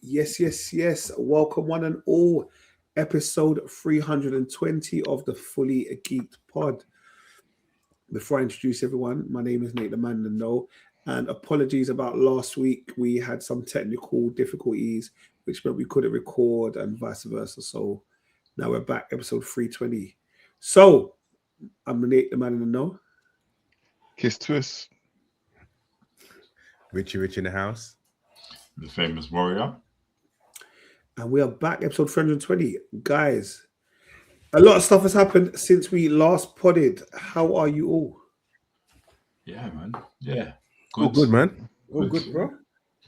Yes. Welcome, one and all. Episode 320 of the Fully Geeked Pod. Before I introduce everyone, my name is Nate the Man to Know, and apologies about last week. We had some technical difficulties, which meant we couldn't record and vice versa. So now we're back, episode 320. So I'm Nate the Man in the Know. Kiss Twist. Richie in the house. The famous warrior. And we are back, episode 320. Guys, a lot of stuff has happened since we last podded. How are you all? Yeah, man. Yeah. Good. All good, man. All good, bro.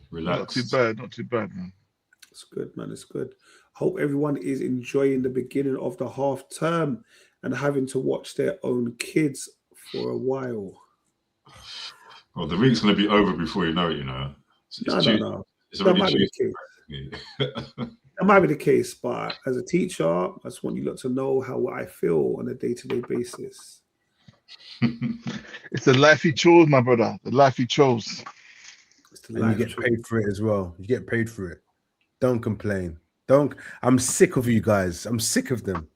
Relax. Not too bad, man. It's good, man. It's good. Hope everyone is enjoying the beginning of the half term and having to watch their own kids for a while. Well, the week's going to be over before you know it, you know. No. It's That might already be the case. That might be the case, but as a teacher, I just want you lot to know how I feel on a day-to-day basis. It's the life he chose, my brother. The life he chose. And you get paid for it as well. You get paid for it. Don't complain. I'm sick of you guys. I'm sick of them.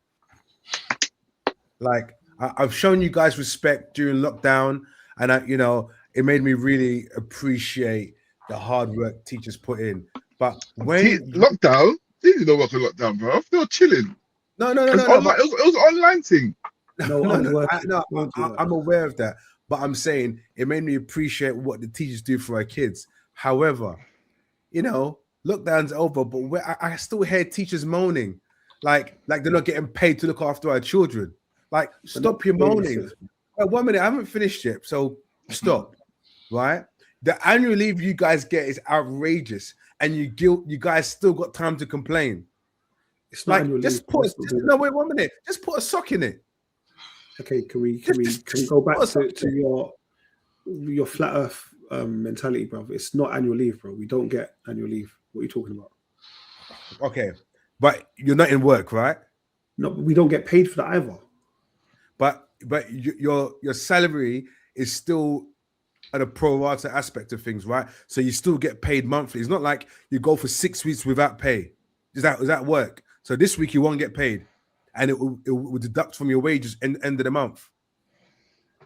Like, I've shown you guys respect during lockdown, and it made me really appreciate the hard work teachers put in. But when lockdown, they didn't know what to lockdown, bro. They were chilling. No. It was an online thing. I'm aware of that, but I'm saying it made me appreciate what the teachers do for our kids. However, lockdown's over, but I still hear teachers moaning, like they're not getting paid to look after our children. Like, stop your moaning. Wait, 1 minute, I haven't finished yet, so stop. Right? The annual leave you guys get is outrageous, and you guys still got time to complain. It's not like, just put wait 1 minute. Just put a sock in it. Okay, can we go back to your flat earth mentality, bro? It's not annual leave, bro. We don't get annual leave. What are you talking about? Okay, but you're not in work, right? No, we don't get paid for that either. But your salary is still at a pro rata aspect of things, right? So you still get paid monthly. It's not like you go for 6 weeks without pay. Does that work? So this week you won't get paid, and it will deduct from your wages end of the month.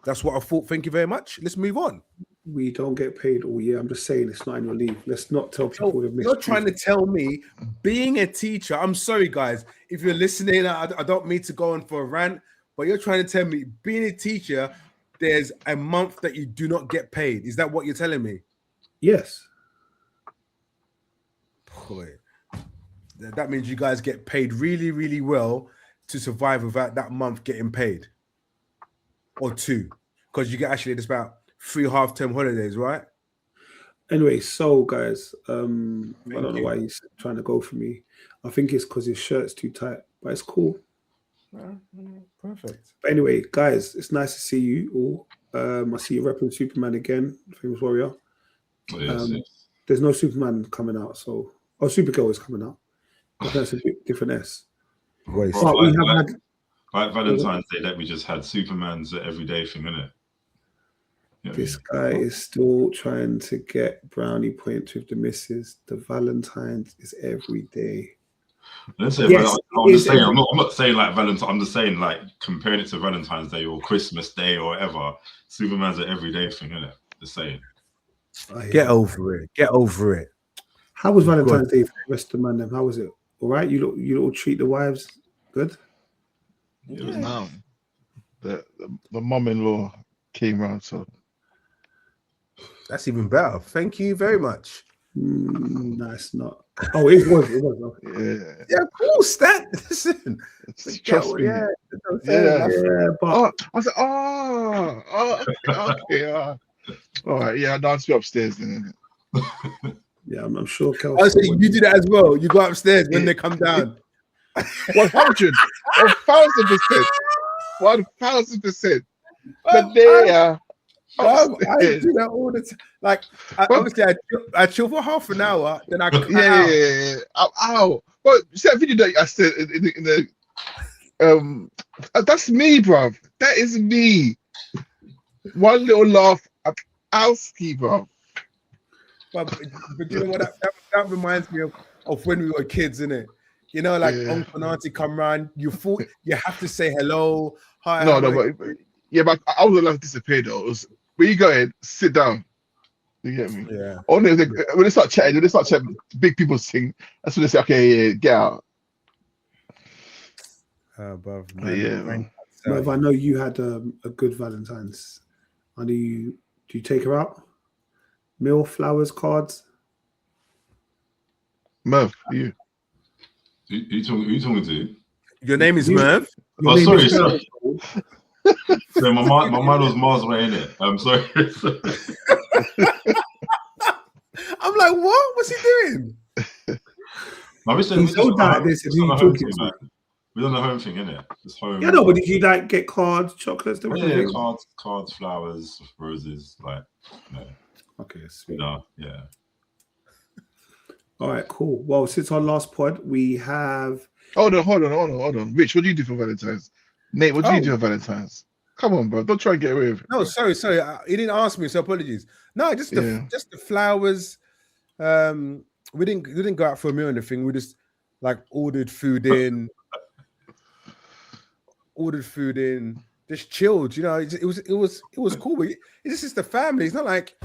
That's what I thought. Thank you very much. Let's move on. We don't get paid all year. I'm just saying it's not annual leave. Let's not tell people the You're trying to tell me being a teacher. I'm sorry, guys. If you're listening, I don't mean to go on for a rant, but you're trying to tell me being a teacher, there's a month that you do not get paid. Is that what you're telling me? Yes. Boy, that means you guys get paid really, really well to survive without that month getting paid. Or two. Because you get there's about 3 half-term holidays, right? Anyway, so guys, I don't know why he's trying to go for me. I think it's because his shirt's too tight, but it's cool. Perfect. But anyway, guys, it's nice to see you all. I see you repping Superman again, famous warrior. Yes. There's no Superman coming out, so Supergirl is coming out. But that's a bit different S. Like Valentine's Day that we just had, Superman's an everyday thing, isn't it? This guy is still trying to get brownie points with the missus. The Valentine's is every day. Let's say I'm not saying like Valentine. I'm just saying like comparing it to Valentine's Day or Christmas Day or whatever. Superman's an everyday thing, isn't it? Just saying. Get over it. How was Valentine's Day for the rest of the man? How was it? All right. You little treat the wives good. It was now. The mum-in-law came round, so that's even better. Thank you very much. No, it's not. Oh, it was. Okay. Yeah, of course. Listen. Trust me. But I was like, okay. All right, yeah, I'll be upstairs then. Yeah, I'm sure. So you do that as well. You go upstairs when they come down. 100%. 1,000%. But there. I do that all the time. Like, obviously, I chill for half an hour, then I cut out. Yeah. Ow. But see that video that I said in the That's me, bruv. That is me. One little laugh at Alski, bruv. But you know what? That reminds me of when we were kids, innit? You know, like Yeah. uncle and auntie come round, you thought you have to say hello, hi. No, how no, are you? but I was allowed to disappear though. It was, when you go in, sit down. You get me? Yeah. Only when they start chatting, big people sing. That's when they say, okay, yeah, get out. Bruv, But yeah, man. Merv, I know you had a good Valentine's. I know you. Do you take her out? Meal, flowers, cards. Merv, you. Who you talking to? Your name is You- Merv? Your Oh, name sorry, is sorry. Merv. So my mind was miles away in it. I'm sorry. I'm like, what? What's he doing? He's so bad. This is who you talking to. We're on the home thing, innit? It's home. Yeah, no, but did you like get cards, chocolates, Yeah, different things? cards, flowers, roses, like, Okay, sweet. yeah. All right, cool. Well, since our last pod, we have. Hold on. Rich, what do you do for Valentine's? Nate, what do you do for Valentine's? Come on, bro. Don't try and get away with it. No, sorry. He didn't ask me, so apologies. No, just the flowers. We didn't go out for a meal or anything. We just like ordered food in, just chilled. You know, it was cool. But it's just the family. It's not like,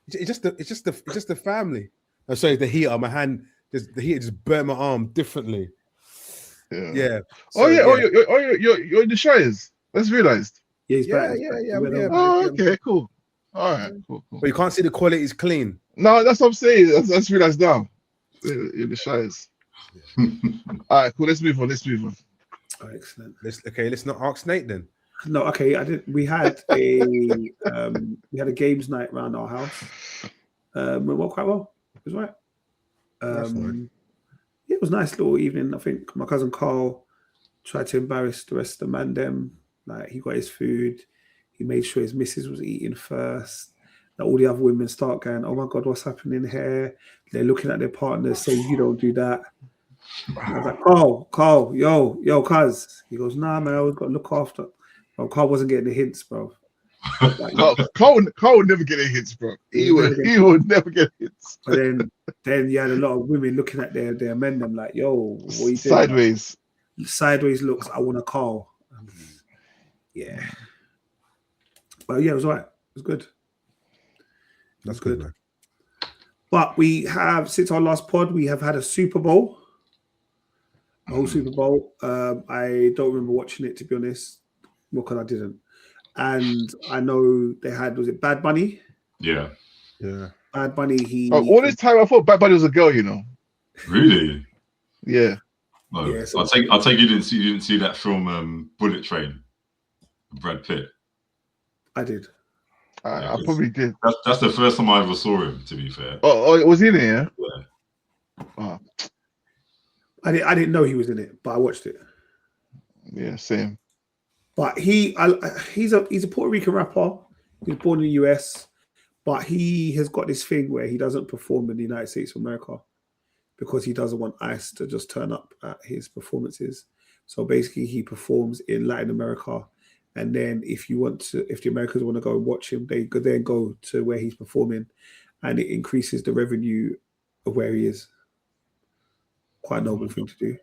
it's just the family. Oh, sorry, the heater. My hand, the heater just burnt my arm differently. Yeah. You're in the Shires. That's realized. Yeah, he's back. Oh, okay, cool. All right, cool. But you can't see the quality is clean. No, that's what I'm saying. That's realized now. You're the Shires. All right, cool. Let's move on. Oh, excellent. Let's not ask Nate then. No, okay. We had a games night around our house. Went quite well. It was right. That's fine. Yeah, it was a nice little evening. I think my cousin Carl tried to embarrass the rest of the man. Like, he got his food. He made sure his missus was eating first. That all the other women start going, "Oh my God, what's happening here?" They're looking at their partners saying, "You don't do that." I was like, Carl, yo, cuz. He goes, "Nah, man, we've got to look after." Well, Carl wasn't getting the hints, bro. Carl would never get a hits, bro. He would never get hits. But then you had a lot of women looking at their men. I'm like, "Yo, what are you doing?" Sideways looks. I want a Carl. Yeah, but yeah, it was all right. It was good. That's good, man. But we have, since our last pod, we have had a Super Bowl. A whole Super Bowl. I don't remember watching it, to be honest. Well, because I didn't. And I know they had, was it Bad Bunny? Yeah. Bad Bunny, all this time I thought Bad Bunny was a girl, you know. Really? Yeah. No, Yeah, so- I'll take you didn't see that film Bullet Train, Brad Pitt. I did. I probably did. That's the first time I ever saw him, to be fair. Oh, was he in there? Yeah. Oh, I didn't know he was in it, but I watched it. yeah, same. But he's a Puerto Rican rapper. He was born in the US, but he has got this thing where he doesn't perform in the United States of America because he doesn't want ICE to just turn up at his performances. So basically, he performs in Latin America, and then if the Americans want to go and watch him, they could then go to where he's performing, and it increases the revenue of where he is. Quite a noble thing to do.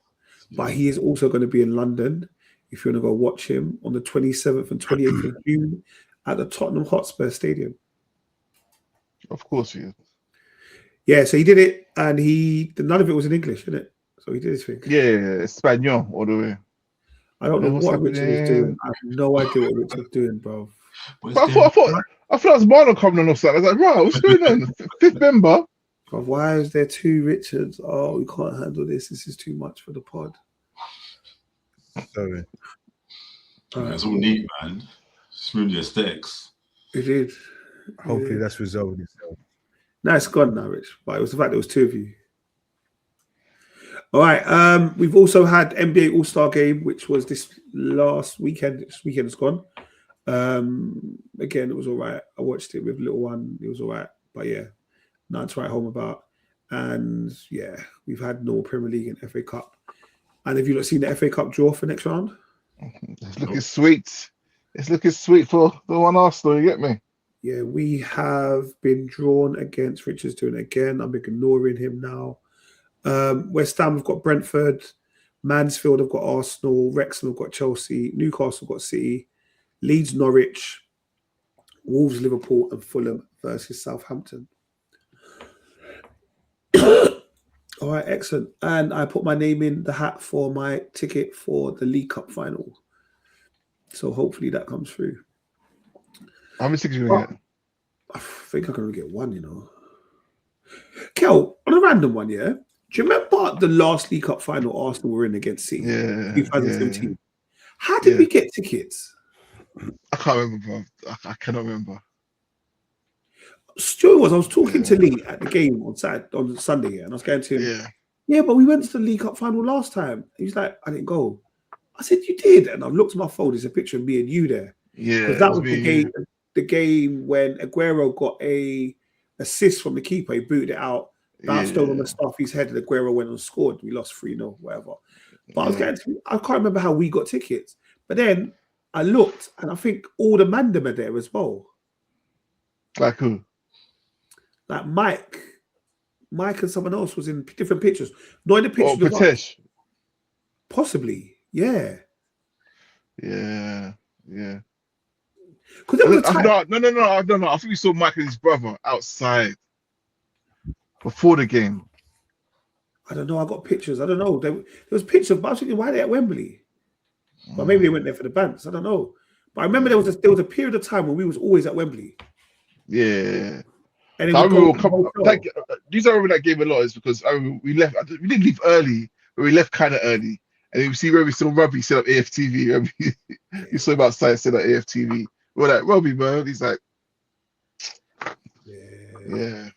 But he is also going to be in London. If you want to go watch him on the 27th and 28th of June at the Tottenham Hotspur Stadium. Of course he is. Yeah, so he did it, and none of it was in English, innit? So he did his thing. Yeah, Espanol all the way. I don't know What's what Richard is happening? doing. I have no idea what Richard's doing, bro. But I thought that was Marlon coming on offside. I was like, right, what's going on? Fifth member. But why is there two Richards? Oh, we can't handle this. This is too much for the pod. Sorry. It's all neat, man. Smooth aesthetics. It did. Hopefully that's resolved itself. No, it's gone now, Rich. But it was the fact there was two of you. All right. We've also had NBA All-Star Game, which was this last weekend. This weekend is gone. Again, it was all right. I watched it with little one. It was all right. But yeah, nothing to write home about. And yeah, we've had no Premier League and FA Cup. And have you not seen the FA Cup draw for next round? It's looking sweet. It's looking sweet for the one Arsenal. You get me? Yeah, we have been drawn against. Richard's doing it again. I'm ignoring him now. West Ham have got Brentford. Mansfield have got Arsenal. Wrexham have got Chelsea. Newcastle have got City. Leeds, Norwich. Wolves, Liverpool, and Fulham versus Southampton. All right, excellent. And I put my name in the hat for my ticket for the League Cup final. So hopefully that comes through. How many tickets are you going to get? I think I'm going to get one, you know. Kel, on a random one, yeah? Do you remember the last League Cup final Arsenal were in against City? Yeah. 2017. Yeah. How did we get tickets? I can't remember, bro. I cannot remember. Stuart I was talking to Lee at the game on Sunday, and I was going to him, yeah, but we went to the League Cup final last time. He was like, I didn't go. I said, you did? And I've looked at my phone, there's a picture of me and you there. Yeah. Because that was the game when Aguero got a assist from the keeper. He booted it out, bounced over on the Staffy's head, and Aguero went and scored. We lost 3-0, whatever. But I was going to, I can't remember how we got tickets. But then I looked, and I think all the Mandem are there as well. Like who? Like Mike and someone else was in different pictures. Not in the picture. Oh, Patesh. Possibly, yeah. Yeah. Because there was a time. No. I think we saw Mike and his brother outside before the game. I don't know. I got pictures. I don't know. There was pictures, but I was thinking, why are they at Wembley? But maybe they went there for the bands. I don't know. But I remember there was a period of time when we was always at Wembley. Yeah. And I remember the reason I remember that game a lot is because we left. We didn't leave early, but we left kind of early. And you see where we saw Robbie set up AFTV. You saw him outside set up AFTV. We're like, Robbie, bro. He's like, yeah.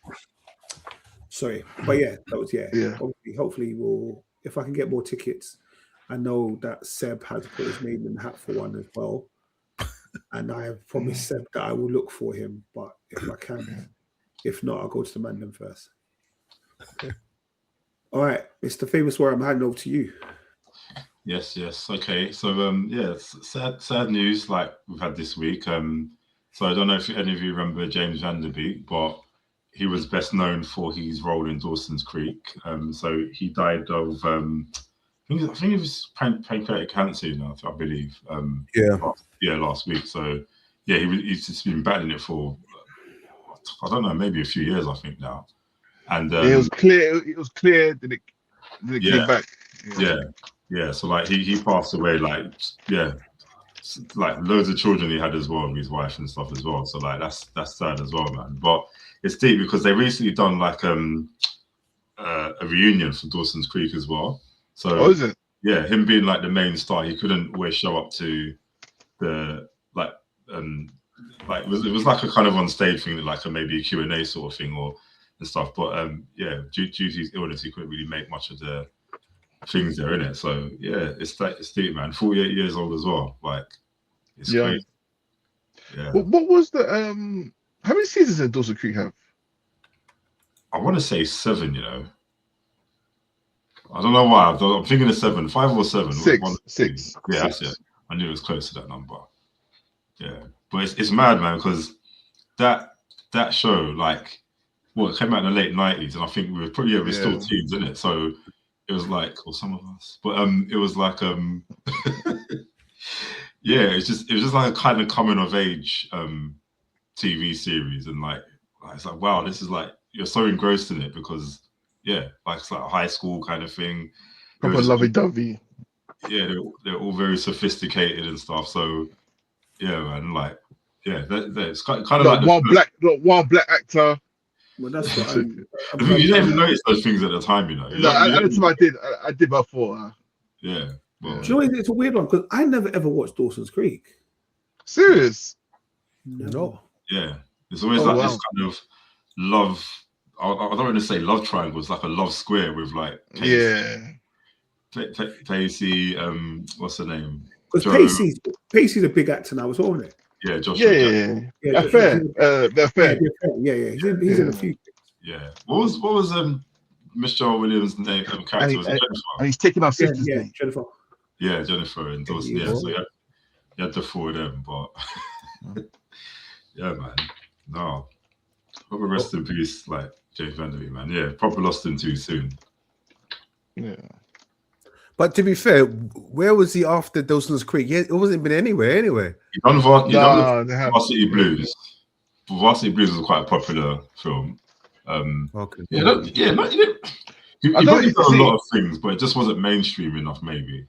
Sorry, but yeah, that was Yeah. Hopefully we'll. If I can get more tickets, I know that Seb has put his name in the hat for one as well, and I have promised Seb that I will look for him. But if I can, if not, I'll go to the Mandem first. All right, Mr. Famous Warrior, I'm handing over to you. Yes. Okay. So sad news like we've had this week. So I don't know if any of you remember James Van Der Beek, but he was best known for his role in Dawson's Creek. So he died of I think it was pancreatic cancer, I believe. Last week. So yeah, he's just been battling it for I don't know, maybe a few years, I think now. And it was clear. It was clear. Then it came back. Yeah. So like he passed away. Like loads of children he had as well, with his wife and stuff as well. So like that's sad as well, man. But it's deep because they recently done like a reunion for Dawson's Creek as well. So is it? Yeah, him being like the main star, he couldn't always show up to the it was like a kind of on stage thing, like maybe a Q&A sort of thing and stuff. But due to his illness, he couldn't really make much of the things there in it. So yeah, it's deep, man. 48 years old as well. Like it's crazy. Yeah. What was the how many seasons did Dawson's Creek have? I want to say 7. I don't know why. I'm thinking of 7, 5 or 7. 6. Yeah, that's it. I knew it was close to that number. Yeah, but it's mad, man, because that show, like, it came out in the late 90s, and I think we were still teens, in it. So it was like, or some of us, but it was like yeah, it was just like a kind of coming of age TV series, and like it's like, wow, this is like, you're so engrossed in it because like it's like a high school kind of thing. Proper lovey-dovey. Yeah, they're all very sophisticated and stuff. So yeah, man, like it's kind of like one black actor. Well, that's what you didn't even notice those things at the time, No, at the time I did before. Yeah. Well, do you know it's a weird one because I never ever watched Dawson's Creek. Serious? No. Yeah, it's always this kind of love. I don't want to say love triangle. It's like a love square with like Pacey. What's her name? Because Pacey's a big actor now, isn't it? Yeah, Josh. Yeah. Affair. Yeah. He's in a few. Yeah. What was Michelle Williams' name? Character was Jennifer. And he's taking our sister's name. Jennifer. Yeah, Jennifer and Dawson. Yeah, Yeah. so you had the four of them, but yeah, man. No. Proper rest in peace, like James Van Der Beek, man. Yeah, probably lost him too soon. Yeah. But to be fair, where was he after Dawson's Creek? It wasn't been anywhere anyway. He done Nah, they have. Varsity Blues. Varsity Blues was quite a popular film. Okay. He probably done a lot of things, but it just wasn't mainstream enough, maybe.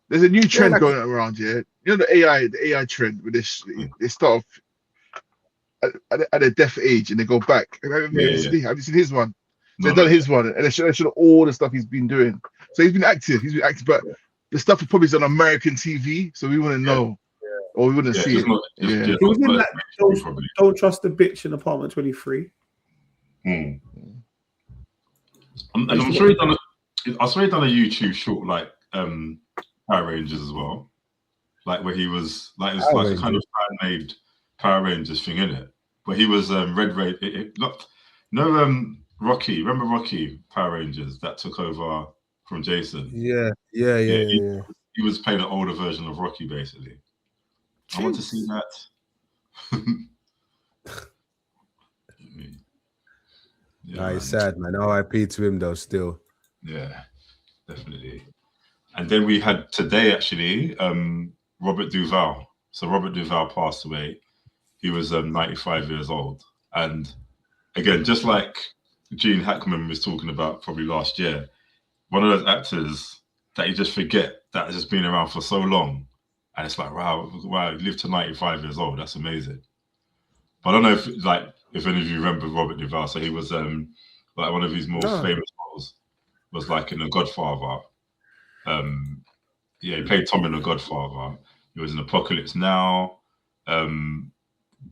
There's a new trend like- going around here. You know the AI trend with this. They start off at a deaf age and they go back. Have you seen his one? They've done his one and they show all the stuff he's been doing. So he's been active, but the stuff probably is on American TV, so we wouldn't know or we wouldn't see it. He was in that Don't Trust the Bitch in Apartment 23. And I'm sure he done a YouTube short like Power Rangers as well, like where he was like it was like a kind of fan-made Power Rangers thing in it. But he was Rocky. Remember Rocky Power Rangers that took over from Jason? Yeah. He was playing an older version of Rocky, basically. I want to see that. Yeah, he's sad, man. R.I.P. to him, though. Still. Yeah, definitely. And then we had today actually Robert Duvall. So Robert Duvall passed away. He was 95 years old, and again, just like Gene Hackman was talking about probably last year, one of those actors that you just forget that has just been around for so long, and it's like wow, he lived to 95 years old. That's amazing. But I don't know if any of you remember Robert Duvall. So he was like one of his more famous roles was like in The Godfather. He played Tom in The Godfather. He was in Apocalypse Now.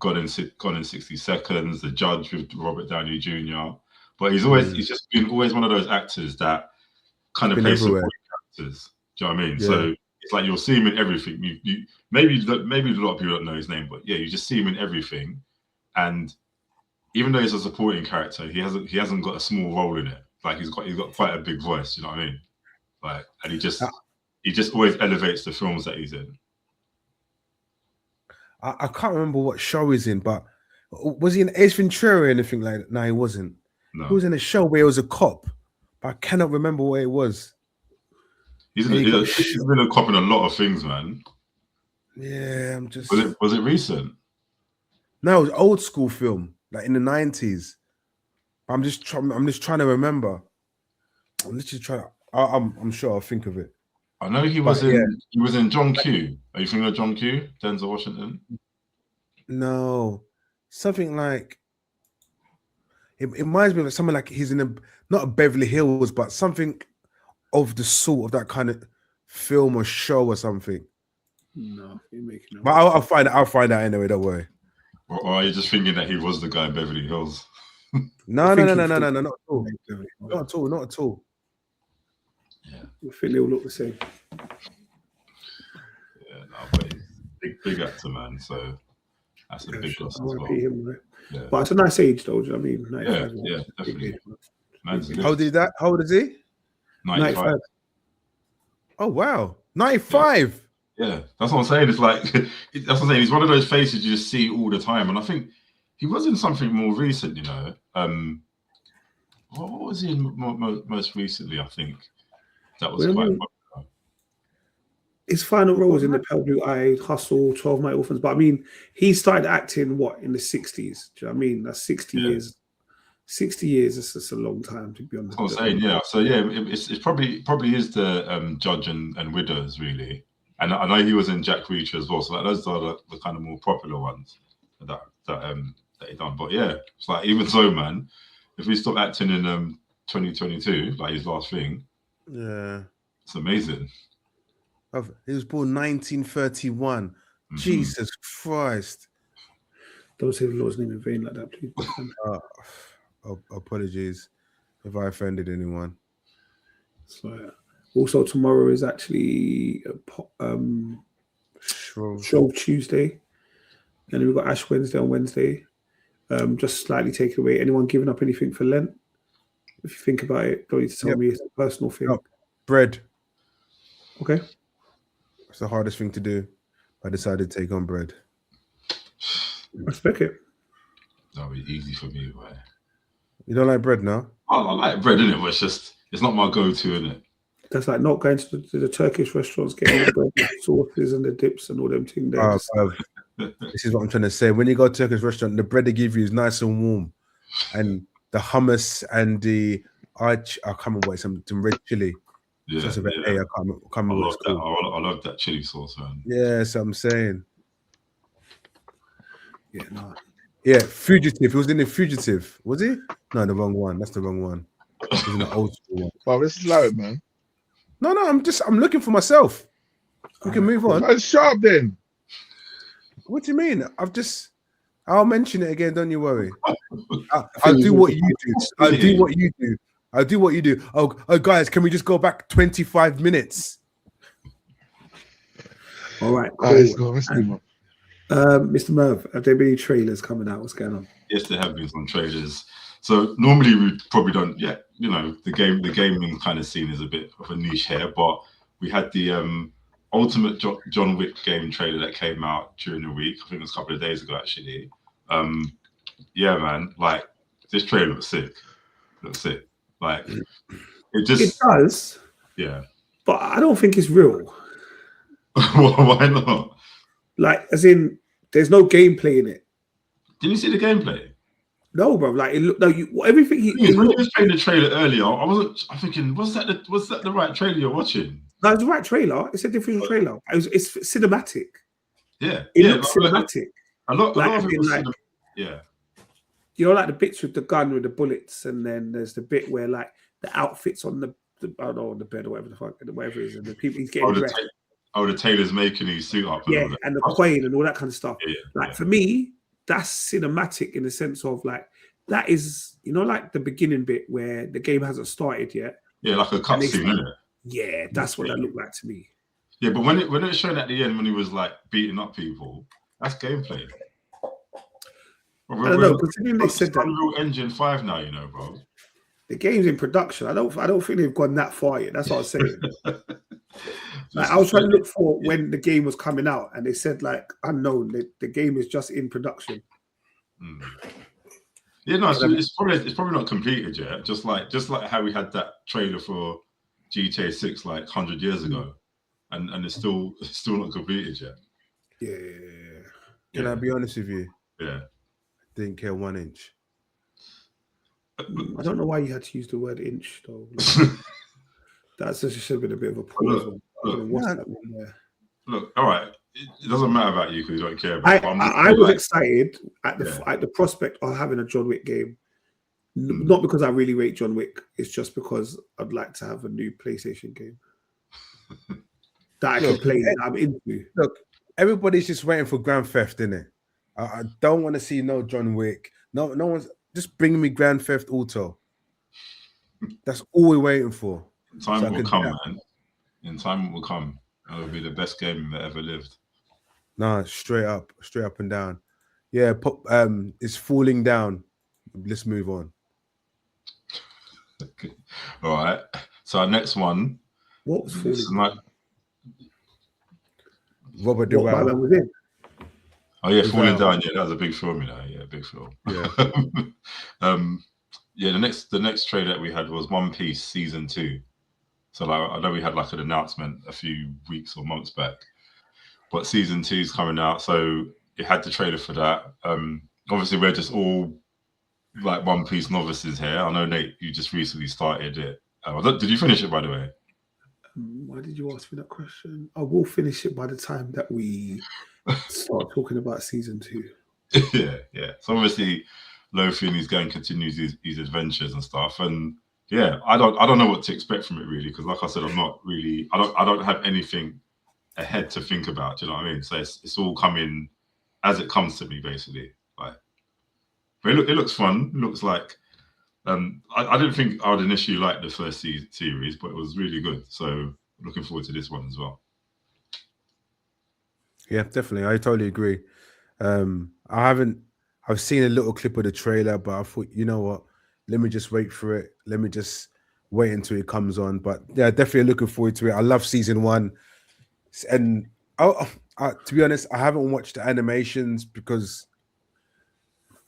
Gone in 60 Seconds. The Judge with Robert Downey Jr. But he's just been one of those actors that kind of plays supporting characters. Do you know what I mean? Yeah. So it's like you'll see him in everything. You maybe a lot of people don't know his name, but yeah, you just see him in everything. And even though he's a supporting character, he hasn't got a small role in it. Like he's got quite a big voice. You know what I mean? Like, and he just always elevates the films that he's in. I can't remember what show he's in, but was he in Ace Ventura or anything like that? No, he wasn't. No. He was in a show where he was a cop, but I cannot remember where it was. He's been a cop in a lot of things, man. Yeah, I'm just. Was it recent? No, it was old school film, like in the 90s. I'm just trying to remember. I'm literally trying. I'm sure I'll think of it. I know he was in John Q. Are you thinking of John Q? Denzel Washington? No, something like it reminds me of something like he's in not a Beverly Hills, but something of the sort of that kind of film or show or something. No, you're making. But I'll find out anyway. Don't worry. Or are you just thinking that he was the guy in Beverly Hills? No, not at all. Not at all. Yeah, I think they all look the same. Yeah, no, but he's big actor, man. So that's a big loss as well. Yeah. But it's a nice age, though. Do you know what I mean? Yeah, definitely. How old is he? 95. Oh wow, 95. Yeah, that's what I'm saying. It's like that's what I'm saying. He's one of those faces you just see all the time, and I think he was in something more recent. You know, what was he in most recently? I think that was quite popular. His final role was in The Pale Blue Eye, Hustle, 12 Night Orphans. But I mean, he started acting in the 60s? Do you know what I mean? That's 60 years. 60 years is just a long time, to be honest. I'm saying, yeah. So yeah, it's probably is the Judge and Widows, really. And I know he was in Jack Reacher as well. So those are the kind of more popular ones that he done. But yeah, it's like even so, man. If we stop acting in 2022, like his last thing, yeah, it's amazing. He was born 1931. Mm-hmm. Jesus Christ! Don't say the Lord's name in vain like that, please. Apologies if I offended anyone. So, also tomorrow is actually Shrove Tuesday, and then we've got Ash Wednesday on Wednesday. Just slightly take away. Anyone giving up anything for Lent? If you think about it, don't need to tell me. It's a personal thing. No. Bread. Okay. It's the hardest thing to do. I decided to take on bread. Respect it. That'll be easy for me, boy. You don't like bread now? I like bread, innit? But it's not my go-to, innit? That's like not going to the Turkish restaurants, getting the bread, the sauces and the dips and all them things there. Just- This is what I'm trying to say. When you go to a Turkish restaurant, the bread they give you is nice and warm, and the hummus and the I can't remember what, some red chili. Yeah, Just about yeah. I can't remember what it's called. I love that chili sauce, man. Yeah, that's what I'm saying. yeah, no. Yeah, Fugitive. He was in the Fugitive. Was he? No, the wrong one. That's the wrong one. He's in the old school one. Wow, let's allow it, man. No, I'm looking for myself. We can move on. Man, shut up then. What do you mean? I'll mention it again, don't you worry. I'll do what you do. I'll do what you do. I'll do what you do. Oh, guys, can we just go back 25 minutes? All right, cool. Let's go. Let's move on. Mr. Merv, have there been any trailers coming out? What's going on? Yes, there have been some trailers. So normally we probably don't. Yeah, you know, the gaming kind of scene is a bit of a niche here, but we had the Ultimate John Wick game trailer that came out during the week. I think it was a couple of days ago, actually. Yeah, man, like this trailer looks sick. Like it does. Yeah. But I don't think it's real. Why not? Like, as in, there's no gameplay in it. Didn't you see the gameplay? No, bro. Like, it looked. No, everything when you was playing the trailer earlier, I'm thinking, was that the right trailer you're watching? No, it's the right trailer. It's a different trailer. It's cinematic. Yeah, it looks cinematic. A lot of it was like, yeah. You know, like the bits with the gun with the bullets, and then there's the bit where like the outfits on the I don't know, on the bed or whatever the fuck, whatever it is, and the people he's getting dressed. The tailor's making his suit up. Yeah, and the queen and all that kind of stuff. Yeah, for me, that's cinematic in the sense of like that is, you know, like the beginning bit where the game hasn't started yet. Yeah, like a cutscene, isn't it? Yeah, that's what that looked like to me. Yeah, but when it was shown at the end when he was like beating up people, that's gameplay. I don't know, considering they said that Unreal Engine 5 now, you know, bro. The game's in production. I don't think they've gone that far yet. That's what I was saying. Like, I was trying to look for when the game was coming out, and they said like unknown. The game is just in production. Yeah, no, it's probably not completed yet. Just like how we had that trailer for GTA 6 like 100 years ago, and it's still not completed yet. Yeah. Can I be honest with you? Yeah. Didn't care 1 inch. I don't know why you had to use the word inch though. That's just should have been a bit of a pause. Look, all right. It doesn't matter about you because you don't care about it. I was excited at the prospect of having a John Wick game. Not because I really rate John Wick. It's just because I'd like to have a new PlayStation game that I can play that I'm into. Look, everybody's just waiting for Grand Theft, innit? I don't want to see no John Wick. No one's just bringing me Grand Theft Auto. That's all we're waiting for. In time will come, man. In time will come. It will be the best game that ever lived. Nah, straight up and down. Yeah, it's falling down. Let's move on. Okay. All right. So our next one. What was falling? Robert Duvall. Was in? Oh yeah, Falling Down. Yeah, that was a big film, you know. Yeah, big film. Yeah. Yeah. The next trailer that we had was One Piece season 2. So like, I know we had like an announcement a few weeks or months back, but season 2 is coming out. So it had the trailer for that. Obviously, we're just all like One Piece novices here. I know, Nate, you just recently started it. Did you finish it, by the way? Why did you ask me that question? I will finish it by the time that we start talking about season 2. Yeah. So obviously, Luffy and he's going to continue his adventures and stuff. And yeah, I don't know what to expect from it really, because like I said, I don't have anything ahead to think about. Do you know what I mean? So it's all coming as it comes to me, basically. Like, but it looks fun. It looks like I didn't think I would initially like the first series, but it was really good. So looking forward to this one as well. Yeah, definitely. I totally agree. I've seen a little clip of the trailer, but I thought, you know what? Let me just wait for it. Let me just wait until it comes on. But yeah, definitely looking forward to it. I love season 1. And to be honest, I haven't watched the animations because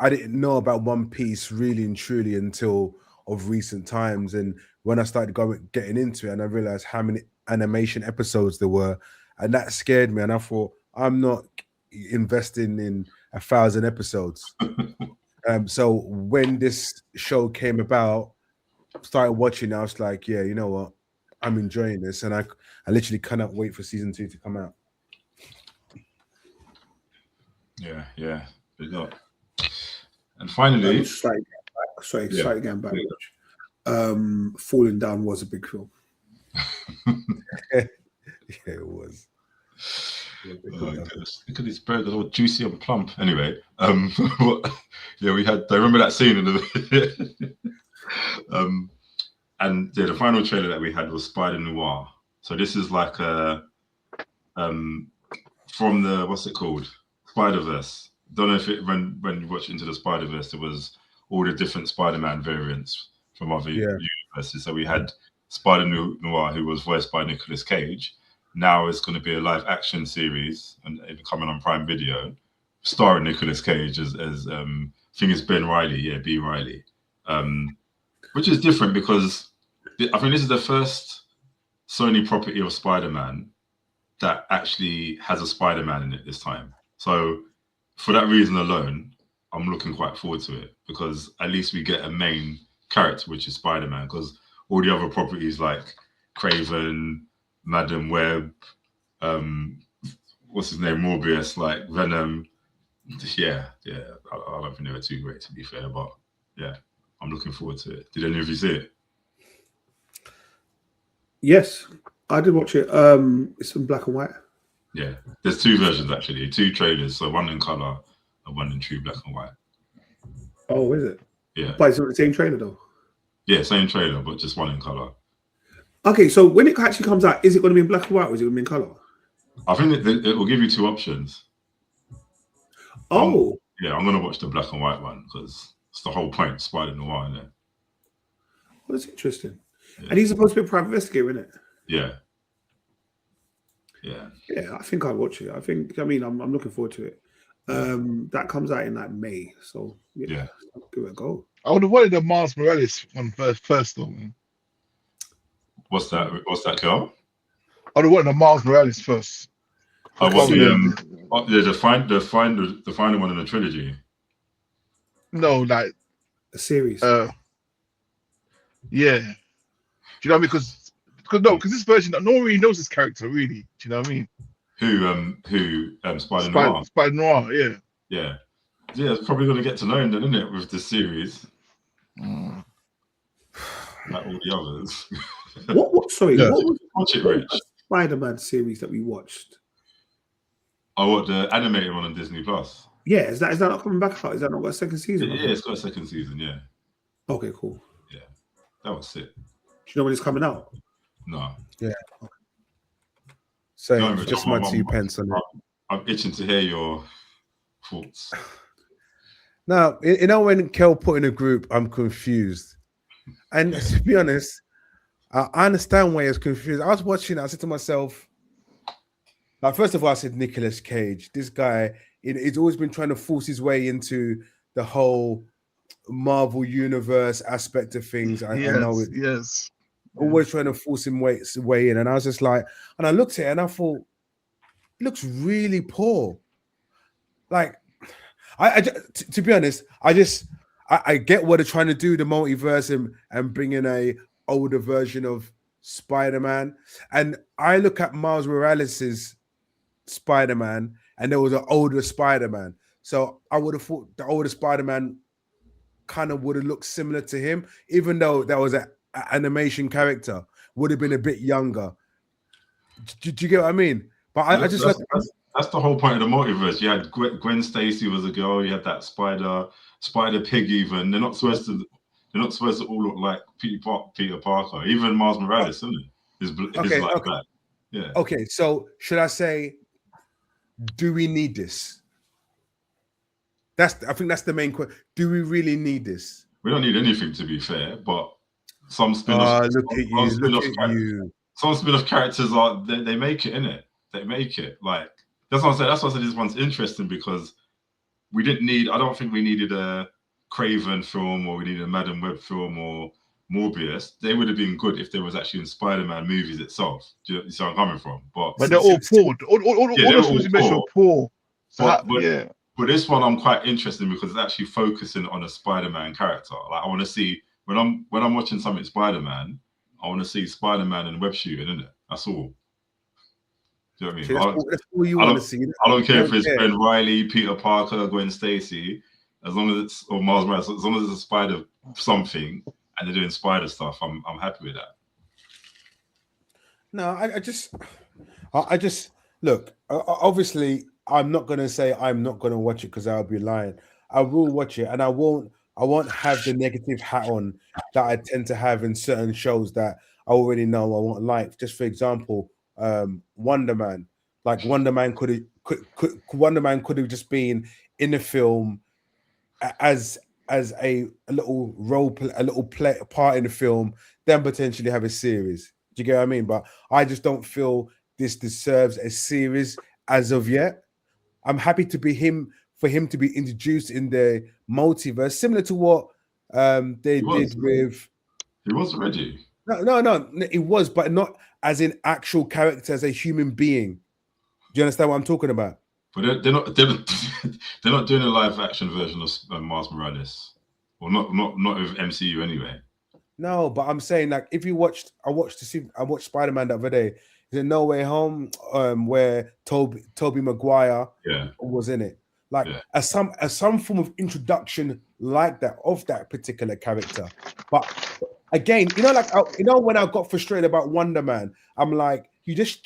I didn't know about One Piece really and truly until of recent times. And when I started getting into it, and I realized how many animation episodes there were, and that scared me. And I thought, I'm not investing in 1,000 episodes. So when this show came about, started watching, I was like, yeah, you know what? I'm enjoying this. And I literally cannot wait for season 2 to come out. Yeah. Big up. And finally, Slightly going back. Falling Down was a big film. Yeah, it was. Oh, goodness. Look at these burgers, all juicy and plump. Anyway, yeah, we had. I remember that scene in the. And yeah, the final trailer that we had was Spider Noir. So this is like a, from the what's it called, Spider-Verse. Don't know if it when you watch Into the Spider-Verse, there was all the different Spider-Man variants from other universes. So we had Spider Noir, who was voiced by Nicolas Cage. Now it's going to be a live action series and coming on Prime Video, starring Nicolas Cage as I think it's Ben Reilly, B. Reilly, which is different because I think this is the first Sony property of Spider-Man that actually has a Spider-Man in it this time. So for that reason alone, I'm looking quite forward to it because at least we get a main character, which is Spider-Man, because all the other properties like Craven, Madam Web, what's his name, Morbius, like Venom. Yeah. I don't think they were too great, to be fair, but yeah, I'm looking forward to it. Did any of you see it? Yes, I did watch it. It's in black and white. Yeah, there's 2 versions actually, 2 trailers, so one in color and one in true black and white. Oh, is it? Yeah. But it's not the same trailer though. Yeah, same trailer, but just one in color. Okay, so when it actually comes out, is it going to be in black and white or is it going to be in color? I think it will give you 2 options. Oh. Yeah, I'm going to watch the black and white one because it's the whole point, Spider Noir, isn't it? Well, that's interesting. Yeah. And he's supposed to be a private investigator, isn't it? Yeah. Yeah, I think I'll watch it. I'm looking forward to it. That comes out in like May, so yeah. I'll give it a go. I would have wanted the Miles Morales one first though, man. What's that, Carl? I would have wanted the Miles Morales first. The final one in the trilogy. No, like a series. Yeah. Do you know what I mean? Because this version, no one really knows this character, really. Do you know what I mean? Who Spider Noir? Spider Noir, yeah. Yeah, it's probably going to get to know him then, isn't it, with the series? Like all the others. What? Sorry, Yeah. what was Watch it, Rich. the Spider-Man series that we watched? Oh, what, the animated one on Disney Plus? Yeah, is that not coming back out? Is that not got a second season? Yeah, it's got a second season. Yeah, Okay, cool. that was it. Do you know when it's coming out? No. Yeah. So No, just my 2 pence on it. I'm itching to hear your thoughts. Now, you know, when Kel put in a group, I'm confused. And to be honest, I understand why he's confused. I was watching, I said to myself, like, first of all, I said, Nicolas Cage, this guy, he's always been trying to force his way into the whole Marvel universe aspect of things. I know it. Yes. Always trying to force him way in. And I was just like, and I looked at it and I thought, it looks really poor. Like, to be honest, I get what they're trying to do, the multiverse and bring in a older version of Spider-Man. And I look at Miles Morales' Spider-Man and there was an older Spider-Man. So I would have thought the older Spider-Man kind of would have looked similar to him, even though that was an animation character, would have been a bit younger. Do you get what I mean? But that's the whole point of the multiverse. You had Gwen Stacy was a girl. You had that Spider Pig. Even they're not supposed to all look like Peter Parker. Even Miles Morales, isn't it? Is like that. Yeah. Okay, so should I say, do we need this? I think that's the main question. Do we really need this? We don't need anything, to be fair, but some spin-off. Look at you! Some spin-off characters they make it, innit? they make it. Like that's what I said. That's what I said. This one's interesting because we didn't need. I don't think we needed a Craven film or we needed a Madam Web film or Morbius. They would have been good if there was actually in Spider-Man movies itself. Do you see where I'm coming from? But they're all poor. All Yeah, those films you mentioned are poor. So but this one I'm quite interested in because it's actually focusing on a Spider-Man character. Like I want to see when I'm watching something Spider-Man, I want to see Spider-Man and web shooting, isn't it? That's all. Do you know what I mean? See, that's all you want to see. I don't care if it's Ben Riley, Peter Parker, Gwen Stacy, as long as it's or Miles Morales, as long as it's a spider something and they're doing spider stuff, I'm happy with that. No, I just look. Obviously, I'm not gonna say I'm not gonna watch it because I'll be lying. I will watch it, and I won't have the negative hat on that I tend to have in certain shows that I already know I won't like. Just for example, Wonder Man. Like Wonder Man could have just been in the film as a little role, a little part in the film, then potentially have a series. Do you get what I mean? But I just don't feel this deserves a series as of yet. I'm happy for him to be introduced in the multiverse, similar to what they did with. He was already. No, it was, but not as in actual character, as a human being. Do you understand what I'm talking about? But they're not doing a live action version of Miles Morales, or not with MCU anyway. No, but I'm saying like if you watched, I watched Spider-Man the other day. Is it No Way Home? Where Tobey Maguire was in it, like as some form of introduction like that of that particular character. But again, when I got frustrated about Wonder Man, I'm like, you just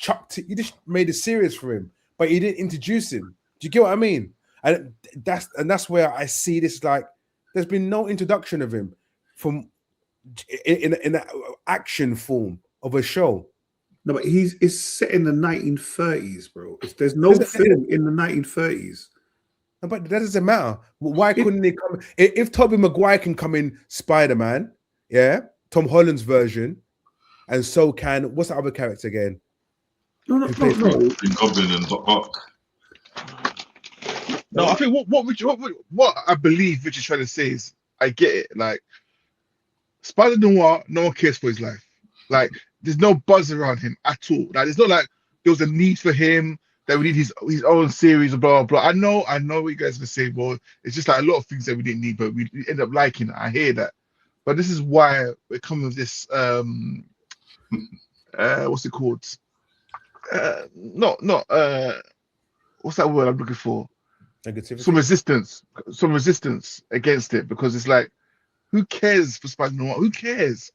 made a series for him, but you didn't introduce him. Do you get what I mean? And that's where I see this, like there's been no introduction of him from in an action form of a show. No, but it's set in the 1930s, bro. There's no film in the 1930s. But that doesn't matter. Why couldn't they come? If Tobey Maguire can come in Spider-Man, Tom Holland's version, and so can what's the other character again? No. Goblin and Doc Ock. No, I think what I believe Richard's trying to say is I get it. Like Spider-Noir, no one cares for his life. Like there's no buzz around him at all. Like it's not like there was a need for him, that we need his own series, blah blah. I know what you guys are saying. Well, it's just like a lot of things that we didn't need, but we end up liking it. I hear that, but this is why we're coming with this. What's it called? What's that word I'm looking for? Negativity. Some resistance against it, because it's like, who cares for Spider-Man? Who cares?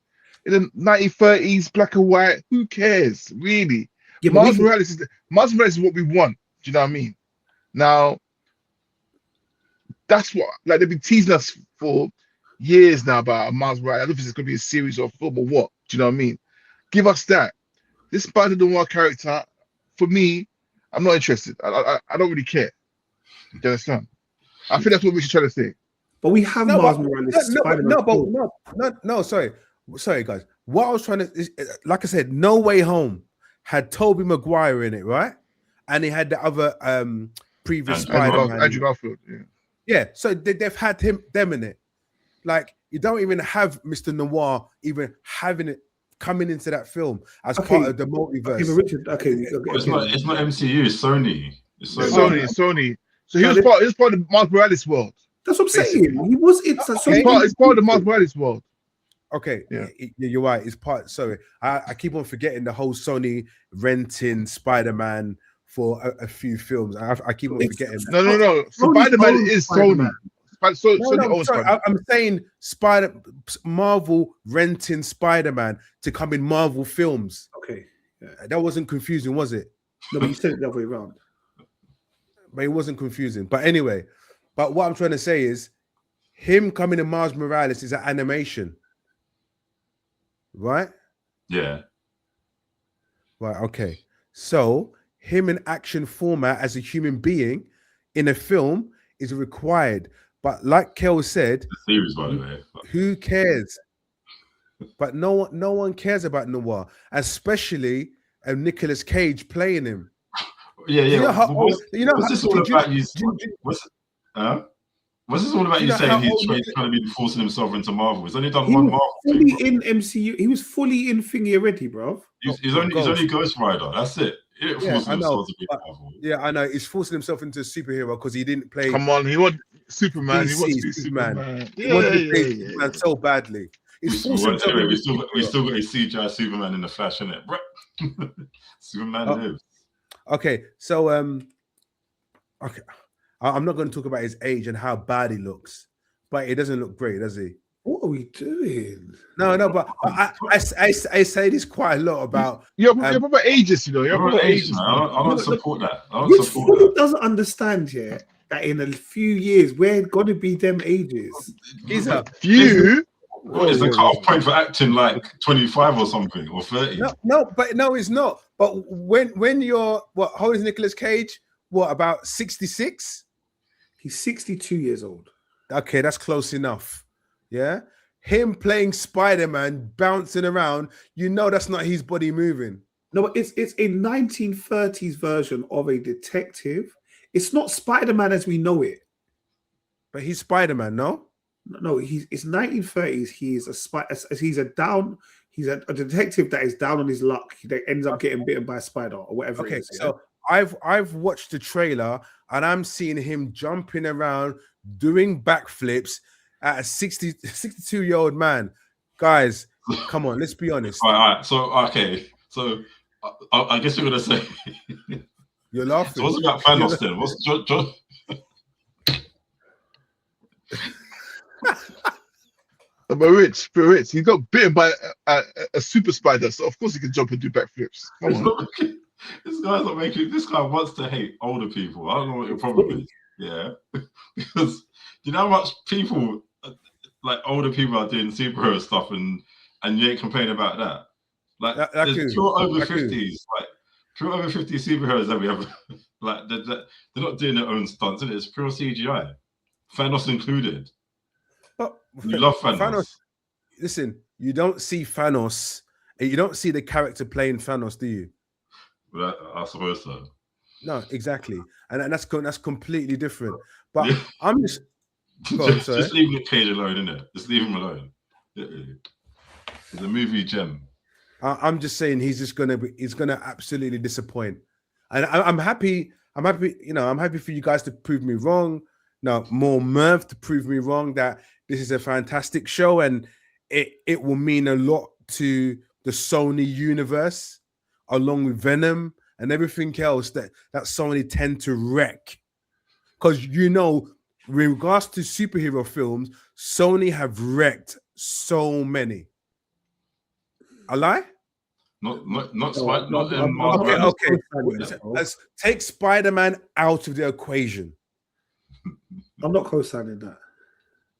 In the 1930s, black and white, who cares, really? Yeah, Miles Morales is what we want. Do you know what I mean? Now, that's what, like, they've been teasing us for years now about Miles Morales. I don't know if it's going to be a series or a film or what. Do you know what I mean? Give us that. This Spider-Noir character, for me, I'm not interested. I don't really care. Do you understand? I think that's what we should try to say. But we have Miles Morales. No, sorry, guys. What I was trying to, like I said, No Way Home had Tobey Maguire in it, right? And he had the other previous Spider-Man. Andrew Garfield, yeah. So they've had them in it. Like, you don't even have Mr. Noir even having it coming into that film as part of the multiverse. It's not MCU, it's Sony. It's Sony. So he was part of the Miles Morales world. That's what I'm saying. He was. It's part of the Miles Morales world. Okay, you're right. It's part. Sorry, I keep on forgetting the whole Sony renting Spider-Man for a few films. I keep on forgetting. No. Spider-Man is Sony. I'm saying Marvel renting Spider-Man to come in Marvel films. Okay, that wasn't confusing, was it? No, but you said it the other way around. But it wasn't confusing. But anyway, but what I'm trying to say is, him coming in Miles Morales is an animation, right? Yeah. Right. Okay. So him in action format as a human being in a film is required. But like Kel said, the series, by the way, who cares? But no one cares about Noir, especially Nicolas Cage playing him. Yeah, Do you know how old? What's this all about? What's this all about? Do You you know saying how he's old trying to be forcing himself into Marvel? He's only done He one was Marvel fully thing, bro. in MCU. He was fully in thingy already, bro. He's only Ghost Rider. That's it. He didn't Yeah, force I know. himself to be But, Marvel. yeah, I know. He's forcing himself into a superhero because he didn't play Come on, he wants Superman. DC, He wants to be Superman. Superman. He wanted to play Superman so badly. He's forcing himself Anyway, into we still got a CGI Superman in the Flash, innit? Superman lives. Okay, so okay, I'm not going to talk about his age and how bad he looks, but it doesn't look great, does he? What are we doing? No, but I say this quite a lot about. You're about ages, you know. You're about ages. I don't support that. I don't This support fully that. doesn't understand yet that in a few years we're gonna be them ages. He's a Few. What is the cut-off point for acting like 25 or something or 30? no, it's not. But when you're how old is Nicolas Cage? What, about 66? He's 62 years old. Okay, that's close enough. Yeah, him playing Spider-Man, bouncing around. You know that's not his body moving. No, but it's a 1930s version of a detective. It's not Spider-Man as we know it. But he's Spider-Man, no? No, it's 1930s. He's a detective that is down on his luck. That ends up getting bitten by a spider or whatever. Okay, it is, so I've watched the trailer and I'm seeing him jumping around, doing backflips at a 62-year-old man. Guys, come on, let's be honest. All right. So I guess you're gonna say You're laughing. So what's about Thanos then? What's But Rich, he got bitten by a super spider, so of course he can jump and do backflips. Come on. This guy's not making. This guy wants to hate older people. I don't know what your problem is. Yeah, because you know how much people, like older people, are doing superhero stuff, and you ain't complaining about that. Like there's pure over 50s, like pure over 50 superheroes that we have. Like they're not doing their own stunts, and it's pure CGI, Thanos included. You love Thanos. Listen, you don't see Thanos, and you don't see the character playing Thanos, do you? Well, I suppose so. No, exactly, and that's completely different. But Yeah. I'm just just leave Nick Cage alone, innit? Just leave him alone. It's a movie gem. I'm just saying he's gonna absolutely disappoint, and I'm happy. I'm happy for you guys to prove me wrong. No, more Merv to prove me wrong that this is a fantastic show and it will mean a lot to the Sony universe, along with Venom and everything else that Sony tend to wreck. Because with regards to superhero films, Sony have wrecked so many. A lie? Okay. Let's take Spider-Man out of the equation. I'm not co-signing that.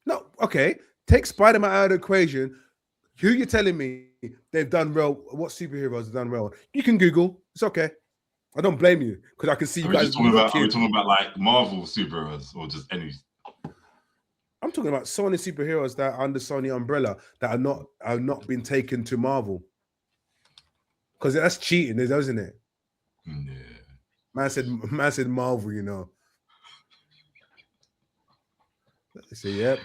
No, okay. Take Spider-Man out of the equation. Who you telling me they've done well? What superheroes have done well? You can Google. It's okay. I don't blame you because I can see you guys. Are we talking about like Marvel superheroes or just any? I'm talking about Sony superheroes that are under Sony umbrella that are not been taken to Marvel. Because that's cheating, isn't it? Yeah. Man said Marvel, you know. So yeah,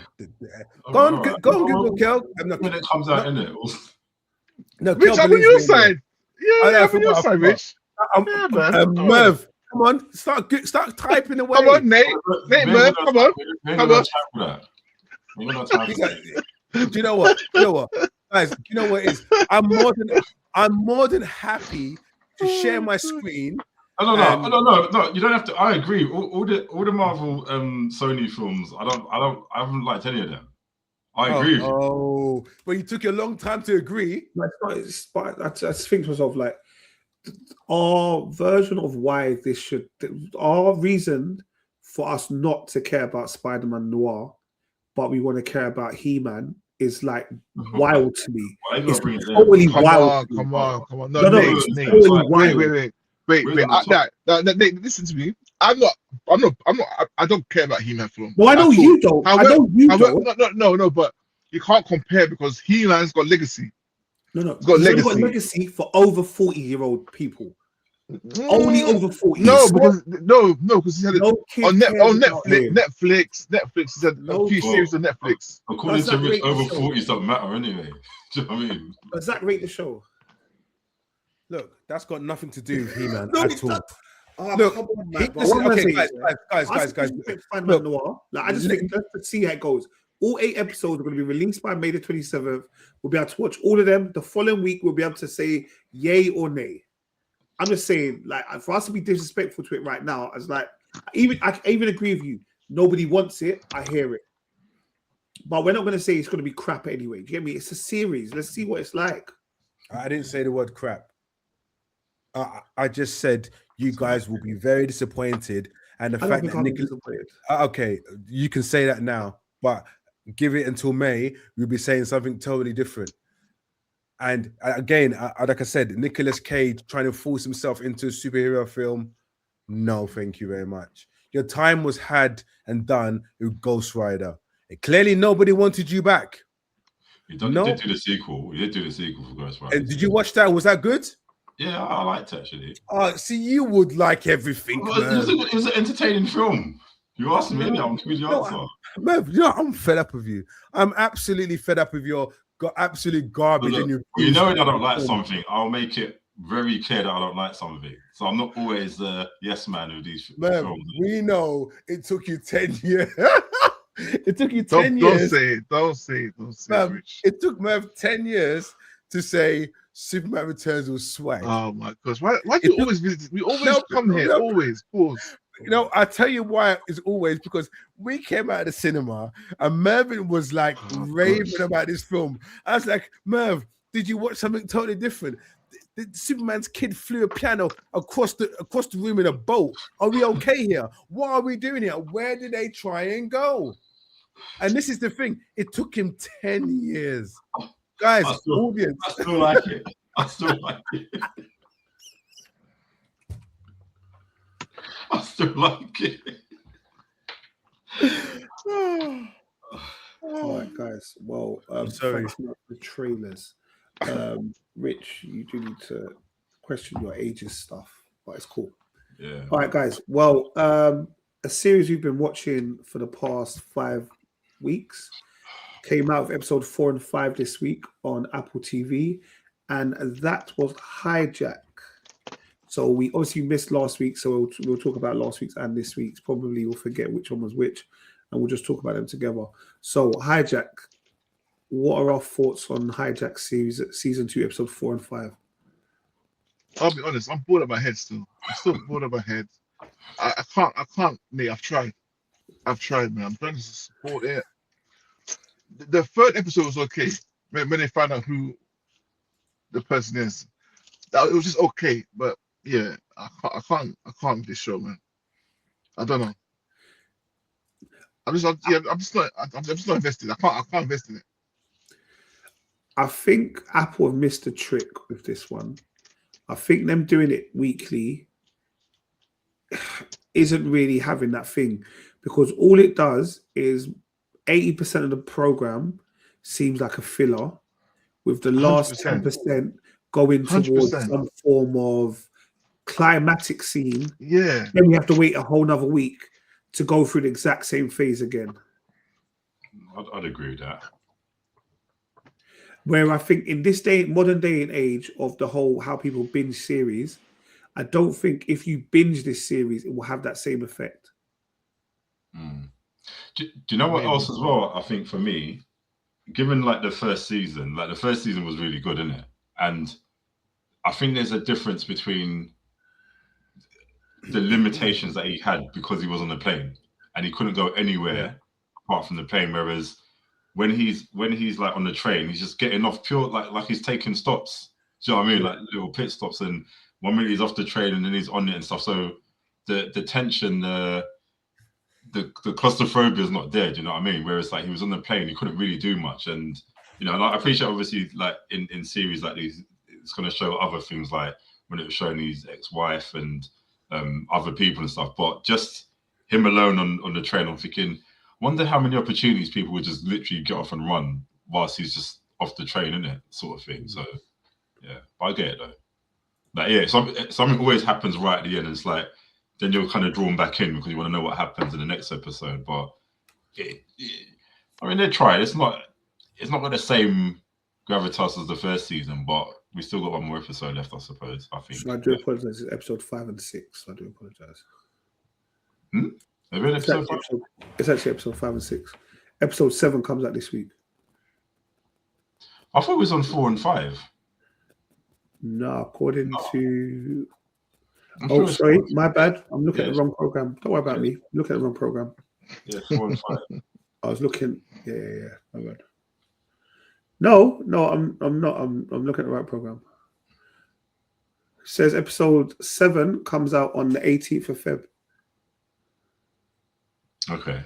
go on Google, Kel. When it comes out, innit? No, Rich, I'm on your side. Yeah, I'm on your side, Rich. Yeah, man. Merv, come on, start typing away. Come on, Nate, Merv, come on. Do you know what? Guys, do you know what it is? I'm more than happy to share my screen. No. You don't have to. I agree. All the Marvel Sony films. I haven't liked any of them. I agree. Oh, but you took a long time to agree. I just think to myself, like, our version of why this should, our reason for us not to care about Spider-Man Noir, but we want to care about He-Man is like wild to me. It's totally wild. Come on. No, Nate. Wait. Nate, listen to me. I don't care about He-Man film. No, I know you don't. No, but you can't compare because He-Man's got legacy. No. It's got He's legacy. got legacy for over 40-year-old people. Only over 40. No, because he had it No kid on cares about him. Netflix. He had No a few kid. series on Netflix. According Does to that Rich, rate the over show? 40s don't matter anyway. Do you know what I mean? Does that rate the show? Look, that's got nothing to do with He-Man No, at it's all. not. Oh, Look, come on, man. But listen, what I'm okay, saying guys, is, yeah, guys. Fan Look, Man Noir. Like, I just think let's see how it goes. All 8 episodes are going to be released by May the 27th. We'll be able to watch all of them. The following week, we'll be able to say yay or nay. I'm just saying, like, for us to be disrespectful to it right now, as like, I even agree with you. Nobody wants it. I hear it. But we're not going to say it's going to be crap anyway. Do you get me? It's a series. Let's see what it's like. I didn't say the word crap. I just said you guys will be very disappointed, and the I don't fact think that I'm Nicholas. disappointed. Okay, you can say that now, but give it until May, we'll be saying something totally different. And again, like I said, Nicolas Cage trying to force himself into a superhero film. No, thank you very much. Your time was had and done with Ghost Rider. Clearly, nobody wanted you back. You did do the sequel. You did do the sequel for Ghost Rider. And did you watch that? Was that good? Yeah, I liked it actually. See, you would like everything. It was an entertaining film. You asked me, I'm giving you the answer. Merv, I'm fed up with you. I'm absolutely fed up with your absolute garbage. Look, in your you know when I don't like something, I'll make it very clear that I don't like something. So I'm not always the yes man with these films. We know it took you 10 years. It took you 10 years. Don't say it, Rich. It took Merv 10 years to say Superman Returns was swag. Oh my gosh. Why do you always visit? We always come here. Always. Pause. You know, I tell you why it's always because we came out of the cinema and Mervin was like raving about this film. I was like, Merv, did you watch something totally different? Superman's kid flew a piano across the room in a boat. Are we okay here? What are we doing here? Where did they try and go? And this is the thing. It took him 10 years. Guys, audience. I still like it. I still like it. I still like it. All right, guys. Well, sorry. The trailers. Rich, you do need to question your ages stuff, but it's cool. Yeah. All right, guys. Well, a series we've been watching for the past 5 weeks came out of episode 4 and 5 this week on Apple TV, and that was Hijack. So we obviously missed last week, so we'll talk about last week's and this week's. Probably we'll forget which one was which, and we'll just talk about them together. So Hijack, what are our thoughts on Hijack series, season 2, episode 4 and 5? I'll be honest, I'm bored of my head still. I'm still bored of my head. I can't, mate. I've tried, man. I'm trying to support it. The third episode was okay when they found out who the person is. It was just okay, but yeah, I can't with this show, man. I don't know. I'm just not invested. I can't invest in it. I think Apple have missed a trick with this one. I think them doing it weekly isn't really having that thing, because all it does is 80% of the program seems like a filler, with the last 10% going towards 100%. some form of climatic scene. Yeah. Then we have to wait a whole nother week to go through the exact same phase again. I'd agree with that. Where I think in this modern day and age of the whole how people binge series, I don't think if you binge this series, it will have that same effect. Do you know what else as well? I think for me, given like the first season was really good, isn't it? And I think there's a difference between the limitations that he had because he was on the plane and he couldn't go anywhere apart from the plane. Whereas when he's like on the train, he's just getting off pure like he's taking stops. Do you know what I mean? Like little pit stops, and 1 minute he's off the train and then he's on it and stuff. So the tension, the claustrophobia is not there. Do you know what I mean? Whereas like he was on the plane, he couldn't really do much. And you know, and I appreciate obviously like in series like these, it's going to show other things like when it was showing his ex-wife and other people and stuff. But just him alone on the train, I'm thinking, wonder how many opportunities people would just literally get off and run whilst he's just off the train, innit? Sort of thing. So yeah, but I get it though. Like, yeah, something always happens right at the end. It's like then you're kind of drawn back in because you want to know what happens in the next episode. But I mean, they tried. It's not got the same gravitas as the first season, but we still got one more episode left, I suppose. I think. So I do apologize. It's episode 5 and 6. So I do apologize. It's actually episode 5 and 6. Episode 7 comes out this week. I thought it was on 4 and 5. No, according to. I'm Oh, sure sorry, it's- my bad. I'm looking Yeah, at the wrong program. Don't worry about me. Look at the wrong program. Yeah, 4 and 5. I was looking. Yeah. My bad. No, I'm not. I'm looking at the right program. It says episode 7 comes out on the 18th of Feb. Okay.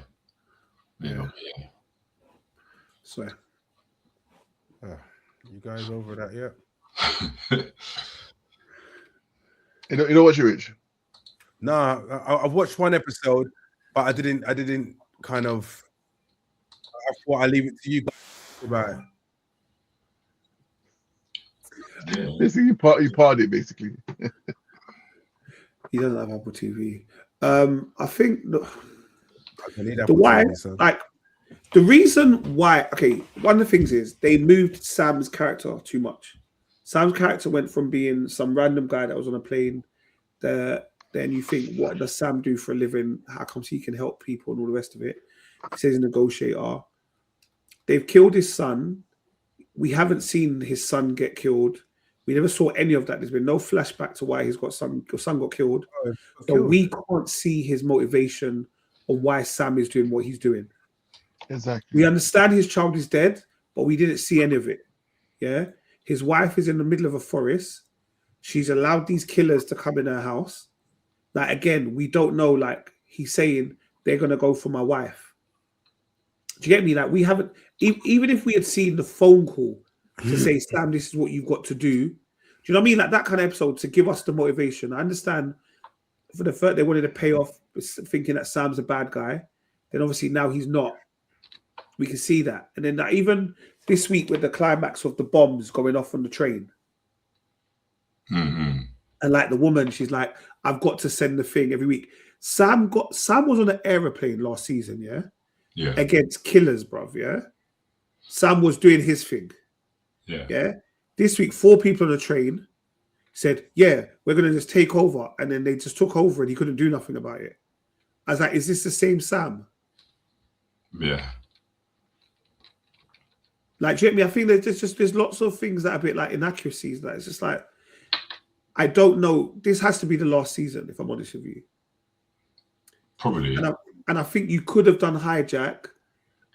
Yeah. Yeah. So You guys over that yet? You know what, Rich? No, I've watched one episode, but I didn't kind of. I thought I'd leave it to you guys about it. Yeah. Basically, you parted it basically. he doesn't have Apple TV. I think I need the Apple why, TV, so- like the reason why. Okay, one of the things is they moved Sam's character too much. Sam's character went from being some random guy that was on a plane. Then you think, what does Sam do for a living? How comes he can help people and all the rest of it? He says he's a negotiator. They've killed his son. We haven't seen his son get killed. We never saw any of that. There's been no flashback to why his son got killed. So we can't see his motivation or why Sam is doing what he's doing. Exactly. We understand his child is dead, but we didn't see any of it. Yeah. His wife is in the middle of a forest. She's allowed these killers to come in her house. Like, again, we don't know. Like, he's saying they're going to go for my wife. Do you get me? Like, we haven't, even if we had seen the phone call to say, Sam, this is what you've got to do. Do you know what I mean? Like, that kind of episode to give us the motivation. I understand for the first, they wanted to pay off thinking that Sam's a bad guy. Then obviously now he's not. We can see that. And then that even this week with the climax of the bombs going off on the train. Mm-hmm. And like the woman, she's like, I've got to send the thing every week. Sam was on an aeroplane last season, Yeah. against killers, bruv, Sam was doing his thing, Yeah. This week, 4 people on a train said, we're going to just take over. And then they just took over and he couldn't do nothing about it. I was like, is this the same Sam? Yeah. Like, do you get me? I think there's lots of things that are a bit like inaccuracies. That it's just like, I don't know. This has to be the last season, if I'm honest with you. Probably. And I think you could have done Hijack.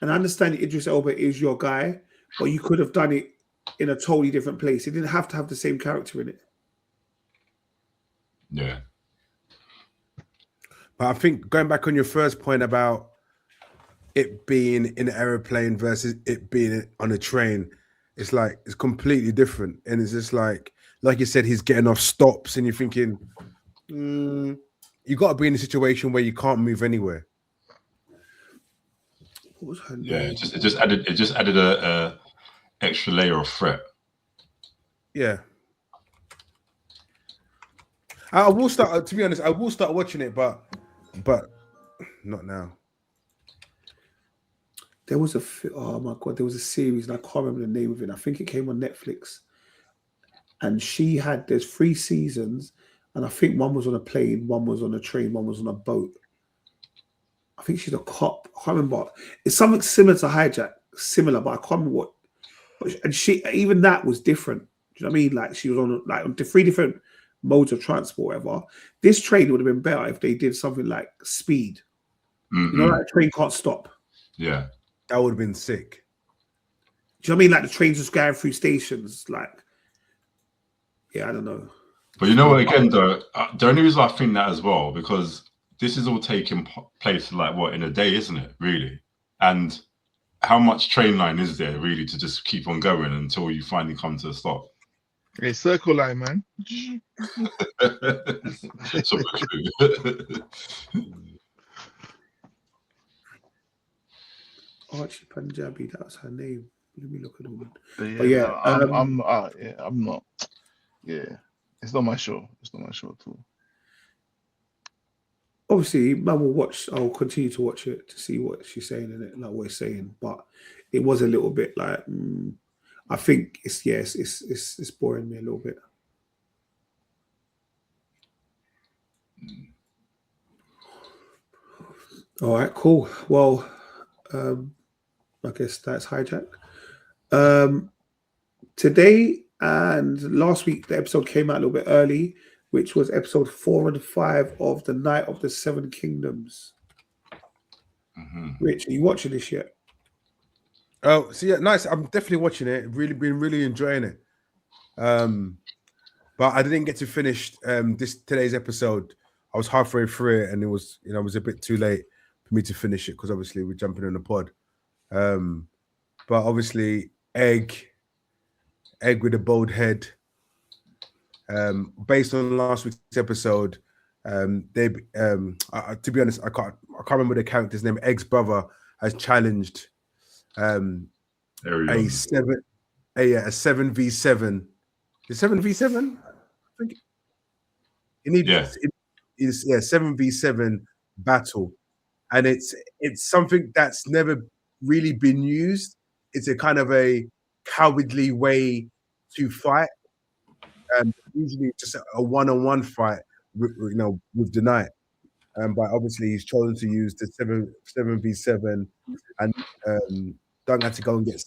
And I understand Idris Elba is your guy, but you could have done it in a totally different place. It didn't have to have the same character in it. Yeah. But I think going back on your first point about it being in an aeroplane versus it being on a train, it's like it's completely different. And it's just like you said, he's getting off stops, and you're thinking, you got to be in a situation where you can't move anywhere. What was her name? Yeah. It just added a extra layer of threat. Yeah. I will start. To be honest, I will start watching it, but not now. There was oh my God, there was a series, and I can't remember the name of it. I think it came on Netflix. And there's 3 seasons, and I think one was on a plane, one was on a train, one was on a boat. I think she's a cop. I can't remember. It's something similar to Hijack, but I can't remember what. And even that was different. Do you know what I mean? Like, she was on 3 different modes of transport, whatever. This train would have been better if they did something like Speed. Mm-hmm. You know, like a train can't stop. That would have been sick. Do you know what I mean? Like the trains just going through stations. Like, I don't know. But you know what? Again, though, the only reason I think that as well, because this is all taking place like what in a day, isn't it? Really, and how much train line is there really to just keep on going until you finally come to a stop? A circle line, man. So Archie Punjabi, that was her name. Let me look at all that. But But yeah, I'm not. Yeah. It's not my show. It's not my show at all. Obviously, man will watch. I'll continue to watch it to see what she's saying in it, like what it's saying. But it was a little bit like I think it's boring me a little bit. All right, cool. Well, I guess that's hijack. Today and last week, the episode came out a little bit early, which was episode 4 and 5 of the Night of the Seven Kingdoms. Rich, are you watching this yet? Oh, so yeah, nice. I'm definitely watching it. Been really enjoying it. But I didn't get to finish today's episode. I was halfway through it, and it was a bit too late for me to finish it because obviously we're jumping in the pod. But obviously, egg with a bold head. Based on last week's episode, to be honest, I can't remember the character's name. Egg's brother has challenged a 7v7. The 7v7. I think it is 7v7 battle, and it's something that's never really been used. It's a kind of a cowardly way to fight. Usually just a one-on-one fight, with the knight. But obviously he's chosen to use the 7v7, and Dunk had to go and get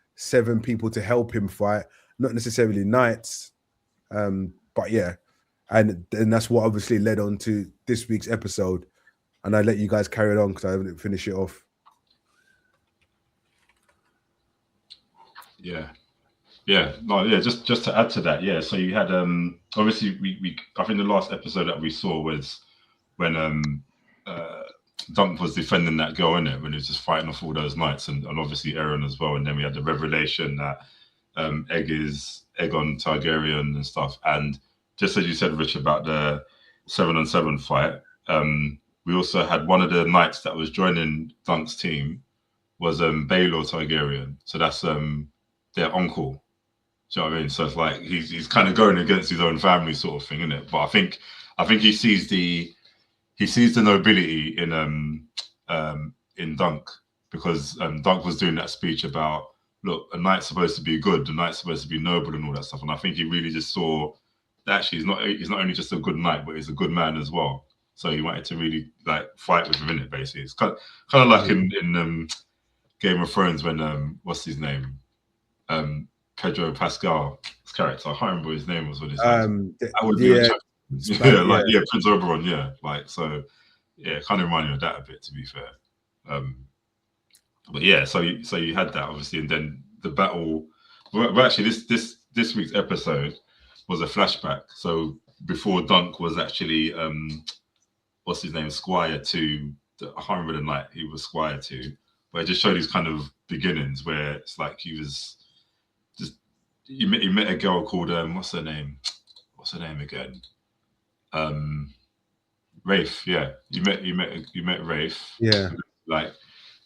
7 people to help him fight, not necessarily knights. But yeah, and that's what obviously led on to this week's episode. And I let you guys carry it on because I haven't finished it off. Just to add to that, so you had obviously we I think the last episode that we saw was when Dunk was defending that girl in it, when he was just fighting off all those knights, and obviously Aaron as well, and then we had the revelation that Egg is Aegon Targaryen and stuff. And just as you said, Rich, about the 7-on-7 fight, we also had one of the knights that was joining Dunk's team was Baelor Targaryen, so that's their uncle. Do you know what I mean? So it's like he's kind of going against his own family, sort of thing, isn't it? But I think he sees the nobility in Dunk, because Dunk was doing that speech about, look, a knight's supposed to be good, the knight's supposed to be noble and all that stuff. And I think he really just saw that actually he's not only just a good knight, but he's a good man as well. So he wanted to really like fight with him in it, basically. It's kind of like in Game of Thrones when what's his name? Pedro Pascal's character. I can't remember what his name was. Prince Oberyn. Yeah, like so. Yeah, kind of reminded me of that a bit, to be fair. But yeah, so you had that obviously, and then the battle. Well, actually, this week's episode was a flashback. So before Dunk was actually what's his name, squire to. I can't remember the knight he was squire to, but it just showed his kind of beginnings, where it's like he was. He met a girl called what's her name again? Rafe. Yeah, you met Rafe. Yeah, like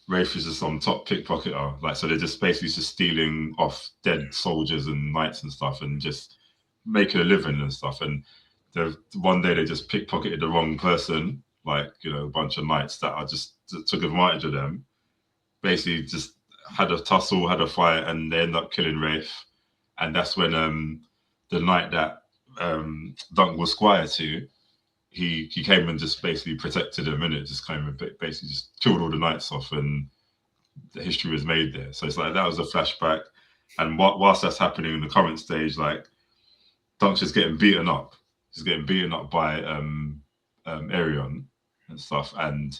Rafe is just some top pickpocketer. Like, so they're just basically just stealing off dead soldiers and knights and stuff, and just making a living and stuff. And one day they just pickpocketed the wrong person, like a bunch of knights that took advantage of them. Basically, just had a tussle, had a fight, and they end up killing Rafe. And that's when the knight that Dunk was squire to, he came and just basically protected him, and it just came and basically just killed all the knights off, and the history was made there. So it's like that was a flashback. And whilst that's happening in the current stage, like Dunk's just getting beaten up. He's getting beaten up by Aerion and stuff. And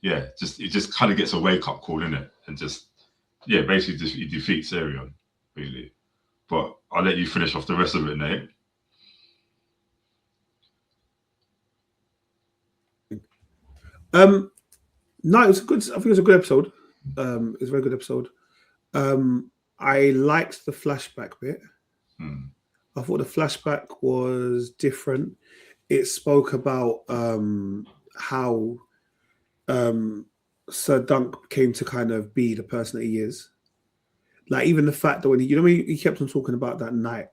yeah, it just kind of gets a wake up call in it, and basically he defeats Aerion, really. But I'll let you finish off the rest of it, Nate. No, it was good. I think it was a good episode. It was a very good episode. I liked the flashback bit. I thought the flashback was different. It spoke about how Sir Dunk came to kind of be the person that he is. Like, even the fact that when he kept on talking about that night,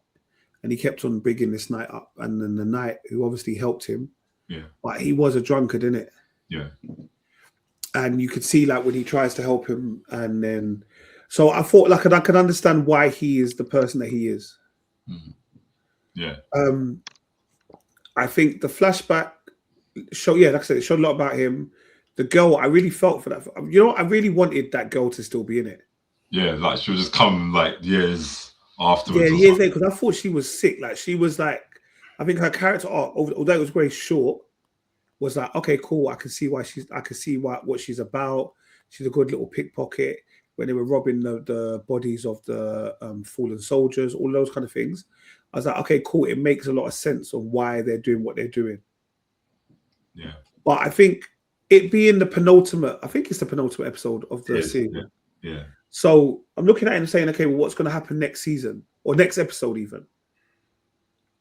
and he kept on bigging this knight up, and then the knight who obviously helped him, Yeah. but he was a drunkard, innit? Yeah. And you could see like when he tries to help him, and then so I thought like I could understand why he is the person that he is. Yeah. I think the flashback show, yeah, like I said, it showed a lot about him. The girl, I really felt for that. You know, I really wanted that girl to still be in it. Yeah, like she'll just come like years afterwards. Yeah, or years something. later, because I thought she was sick. Like she was like, I think her character arc, although it was very short, was like, okay, cool. I can see what she's about. She's a good little pickpocket. When they were robbing the bodies of the fallen soldiers, all those kind of things, I was like, okay, cool. It makes a lot of sense on why they're doing what they're doing. Yeah. But I think it being the penultimate, I think it's the penultimate episode of the Yes, series. Yeah. So I'm looking at it and saying, okay, well, what's going to happen next season or next episode even?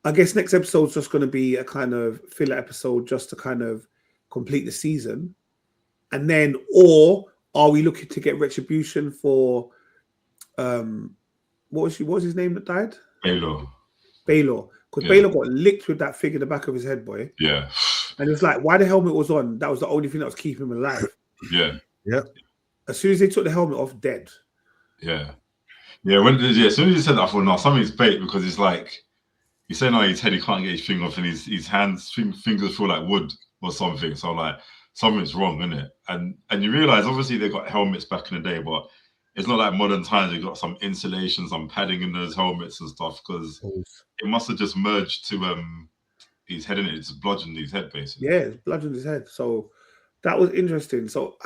I guess next episode's just going to be a kind of filler episode just to kind of complete the season. And then, or are we looking to get retribution for, what was his name that died? Baylor. Baylor. Because Yeah. Baylor got licked with that thing in the back of his head, boy. Yeah. And it was like, why the helmet was on? That was the only thing that was keeping him alive. Yeah. As soon as they took the helmet off, dead. Yeah. Yeah. As soon as you said that, I thought, no, something's bait, because it's like he's saying, oh, his head, he can't get his finger off, and his fingers feel like wood or something. So I'm like, something's wrong, isn't it? And you realize obviously they got helmets back in the day, but it's not like modern times. They got some insulation, some padding in those helmets and stuff, because it must have just merged to his head, in it. It's bludgeoned his head basically. Yeah, it's bludgeoned his head. So that was interesting. So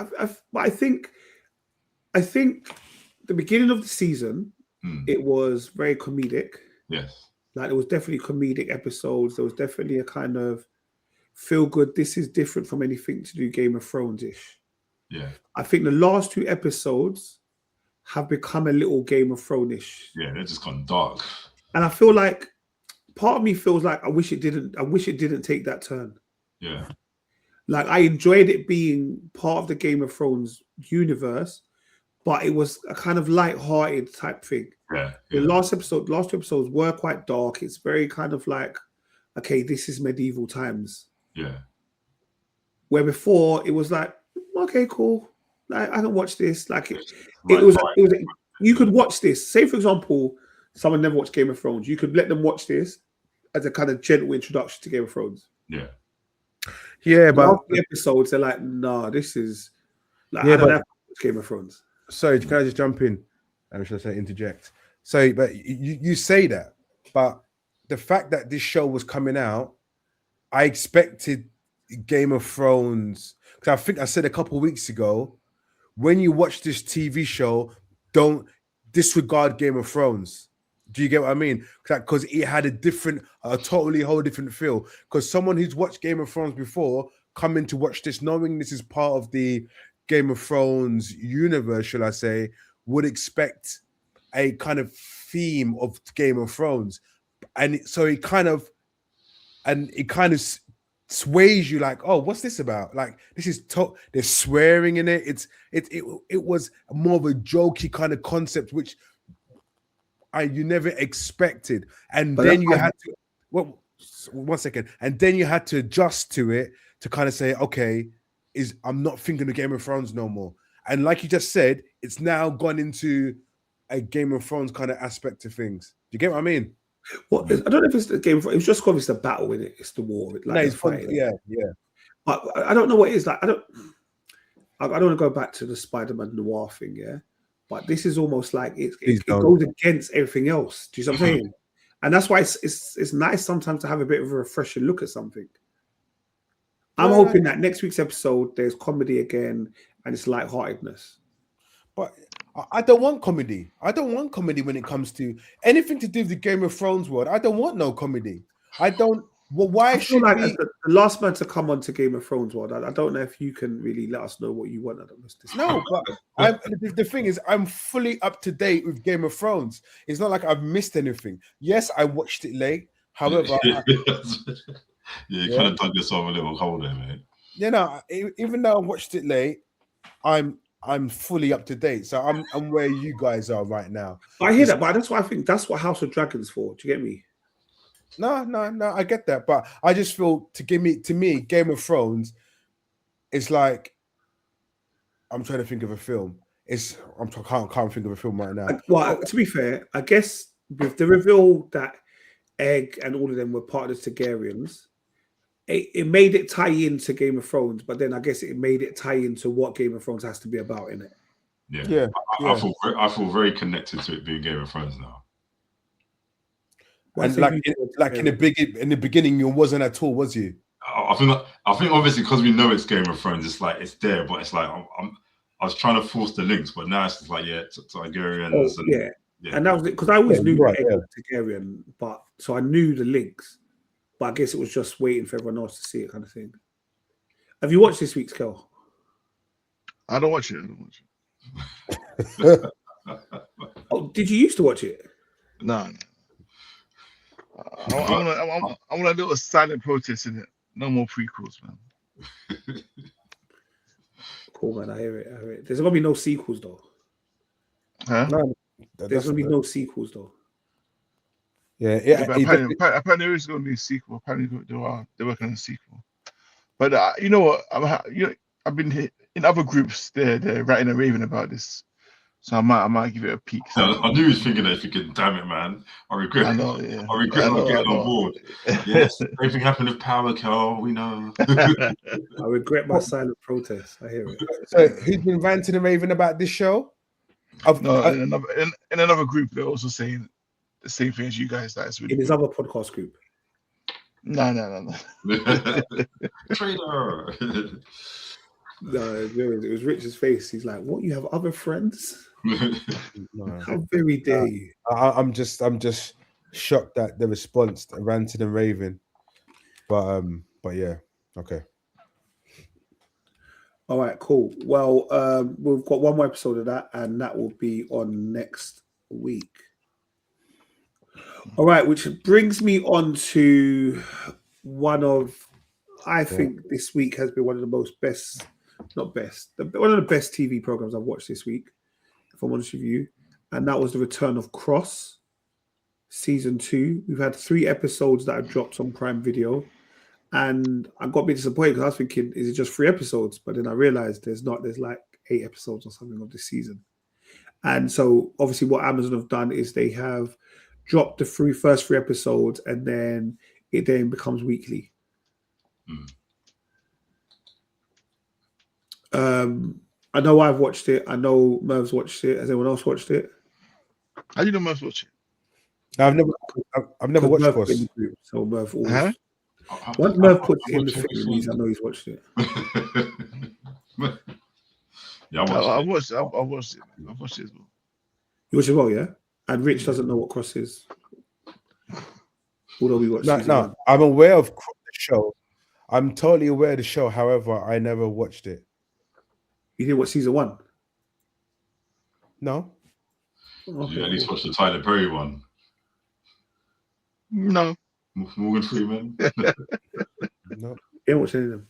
I think the beginning of the season, it was very comedic. Yes. Like there was definitely comedic episodes. There was definitely a kind of feel good. This is different from anything to do Game of Thrones-ish. Yeah. I think the last 2 episodes have become a little Game of Thrones-ish. Yeah, they're just gone dark. And I feel like part of me feels like I wish it didn't take that turn. Yeah. Like I enjoyed it being part of the Game of Thrones universe, but it was a kind of light-hearted type thing. Yeah. The last 2 episodes were quite dark. It's very kind of like, okay, this is medieval times. Yeah. Where before it was like, okay, cool. Like, I can watch this. Like it was. You could watch this. Say, for example, someone never watched Game of Thrones. You could let them watch this as a kind of gentle introduction to Game of Thrones. Yeah. Yeah, but after the episodes, they're like, nah, this is like, Yeah, I don't but- have to watch Game of Thrones. sorry, can I just jump in? Should I say interject? So, but you say that, but the fact that this show was coming out, I expected Game of Thrones, because I think I said a couple of weeks ago, when you watch this TV show, don't disregard Game of Thrones. Do you get what I mean? Because it had a totally whole different feel. Because someone who's watched Game of Thrones before, coming to watch this, knowing this is part of the Game of Thrones universe, shall I say, would expect a kind of theme of Game of Thrones. And it kind of sways you like, oh, what's this about? Like, this is there's swearing in it. It was more of a jokey kind of concept, which you never expected. And But then that's you why- had to, well, 1 second, and then you had to adjust to it to kind of say, okay, I'm not thinking of Game of Thrones no more. And like you just said, it's now gone into a Game of Thrones kind of aspect of things. Do you get what I mean? Well, I don't know if it's the Game of Thrones. It's just because it's the battle in it. It's the war. Like, No, it's fun. fighting. Yeah. But I don't know what it is. Like I don't want to go back to the Spider-Man noir thing, yeah. But this is almost like it Please don't. goes against everything else. Do you see what I'm saying? And that's why it's nice sometimes to have a bit of a refreshing look at something. I'm Yeah. hoping that next week's episode there's comedy again and it's lightheartedness. But I don't want comedy. I don't want comedy when it comes to anything to do with the Game of Thrones world. I don't want no comedy. I don't. Well, why I feel should like we? as the last man to come on to Game of Thrones world, I don't know if you can really let us know what you want. I don't know. No, but the thing is, I'm fully up to date with Game of Thrones. It's not like I've missed anything. Yes, I watched it late. However, yeah, you kind of dug yourself a little hole there, mate. even though I watched it late, I'm fully up to date. So I'm where you guys are right now. I hear that, but that's why I think that's what House of Dragons for. Do you get me? No, I get that, but I just feel to me, Game of Thrones, it's like I'm trying to think of a film. Can't think of a film right now. Well, to be fair, I guess with the reveal that Egg and all of them were part of the Targaryens, it made it tie into Game of Thrones, but then I guess it made it tie into what Game of Thrones has to be about, innit? Yeah. I feel very connected to it being Game of Thrones now. And like in the beginning, you wasn't at all, was you? I think obviously because we know it's Game of Thrones, it's like it's there, but it's like I was trying to force the links, but now it's just like Targaryens. And that was it, because I always knew right, Egg was Targaryen, but so I knew the links, but I guess it was just waiting for everyone else to see it, kind of thing. Have you watched this week's Kel? I don't watch it. Oh, did you used to watch it? No. I want to do a silent protest in it. No more prequels, man. Cool, man. I hear it. There's gonna be no sequels though. Huh? No, There's gonna be no sequels though. Yeah. Apparently there is going to be a sequel. Apparently they're working on a sequel. But you know what? I've been in other groups. They're writing and raving about this, so I might give it a peek. I knew he was thinking that. Thinking, damn it, man! I regret not getting on board. Yes, everything happened with Power, Kel. We know. I regret my silent protest. I hear it. So who's been ranting and raving about this show? In another group, they're also saying the same thing as you guys. That is really in his other podcast group. No. Traitor. No, it was Rich's face. He's like, "What? You have other friends? No. How very dare you?" I'm just shocked at the response, ranting and raving. But yeah, okay. All right, cool. Well, we've got one more episode of that, and that will be on next week. All right, which brings me on to I think this week has been one of the one of the best TV programs I've watched this week, if I'm honest with you. And that was the return of Cross, season 2. We've had 3 episodes that have dropped on Prime Video. And I got a bit disappointed because I was thinking, is it just 3 episodes? But then I realized there's like 8 episodes or something of this season. And so obviously what Amazon have done is they have dropped the first 3 episodes, and then it then becomes weekly. I know I've watched it. I know Merv's watched it. Has anyone else watched it? How do you know Merv's watching? I've never watched Cross. So Merv always. Huh? Once Merv puts it in the thing, it means I know he's watched it. Yeah, I watched it. I watched it as well. You watch it as well, yeah? And Rich doesn't know what Cross is. Although we watched it. No, I'm aware of the show. I'm totally aware of the show. However, I never watched it. You didn't watch season 1? No. Okay. You at least watch the Tyler Perry one. No. Morgan Freeman. No. You didn't watch any of them.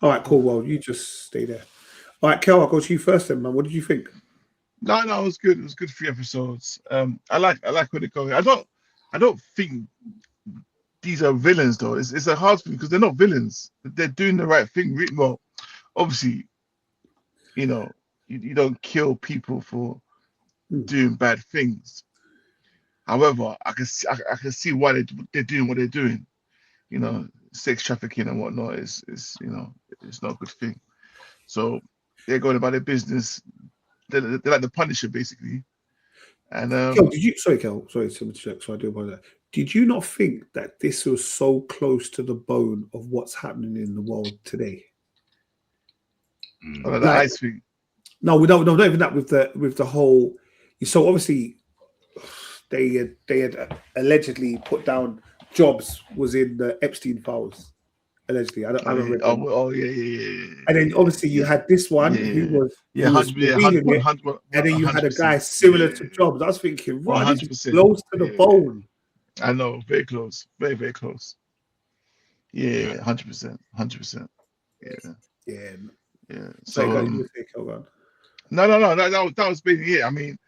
All right, cool. Well, you just stay there. All right, Kel, I'll go to you first then, man. What did you think? No, it was good. It was good 3 episodes. I like where they're going. I don't think these are villains though. It's a hard thing because they're not villains. They're doing the right thing. Well, obviously, you know, you don't kill people for doing bad things. However, I can see why they're doing what they're doing. You know, sex trafficking and whatnot is it's not a good thing. So they're going about their business. They're like the Punisher, basically. And Kel, sorry to interject, so I do apologize. Did you not think that this was so close to the bone of what's happening in the world today? the ice thing. No, not even that. With the whole, so obviously they had allegedly put down Jobs was in the Epstein files. Allegedly, I don't remember. Yeah. And then obviously you had this one who was 100%. and then you had a guy similar to Jobs. I was thinking, right, 100%. close to the bone. I know, very close, very, very close. Yeah, 100%. Yeah. So no, that was basically it. I mean,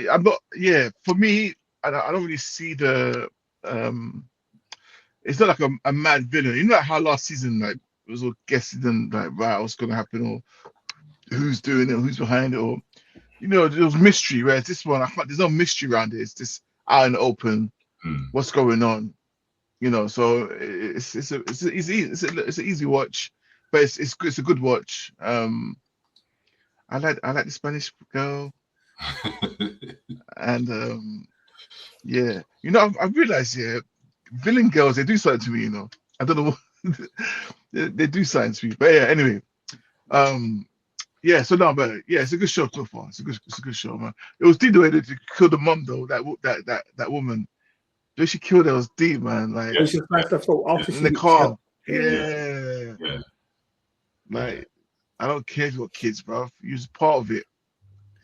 I'm not. Yeah, for me, I don't really see the it's not like a mad villain. You know like how last season like it was all guessing and like right, what's gonna happen or who's doing it, or who's behind it, or there was mystery. Whereas this one, there's no mystery around it. It's just out in the open. What's going on? So it's an easy watch, but it's a good watch. I like the Spanish girl, and yeah, I've realized villain girls, they do something to me. I don't know what they do something to me, but yeah. Anyway, yeah. So no, but yeah, it's a good show so far. It's a good show, man. It was deep the way they killed the mom though. That woman. The way she killed her was deep, man. Like It was just like the thought after in she the was car. shot. Yeah. Like I don't care if you got kids, bro. You're part of it.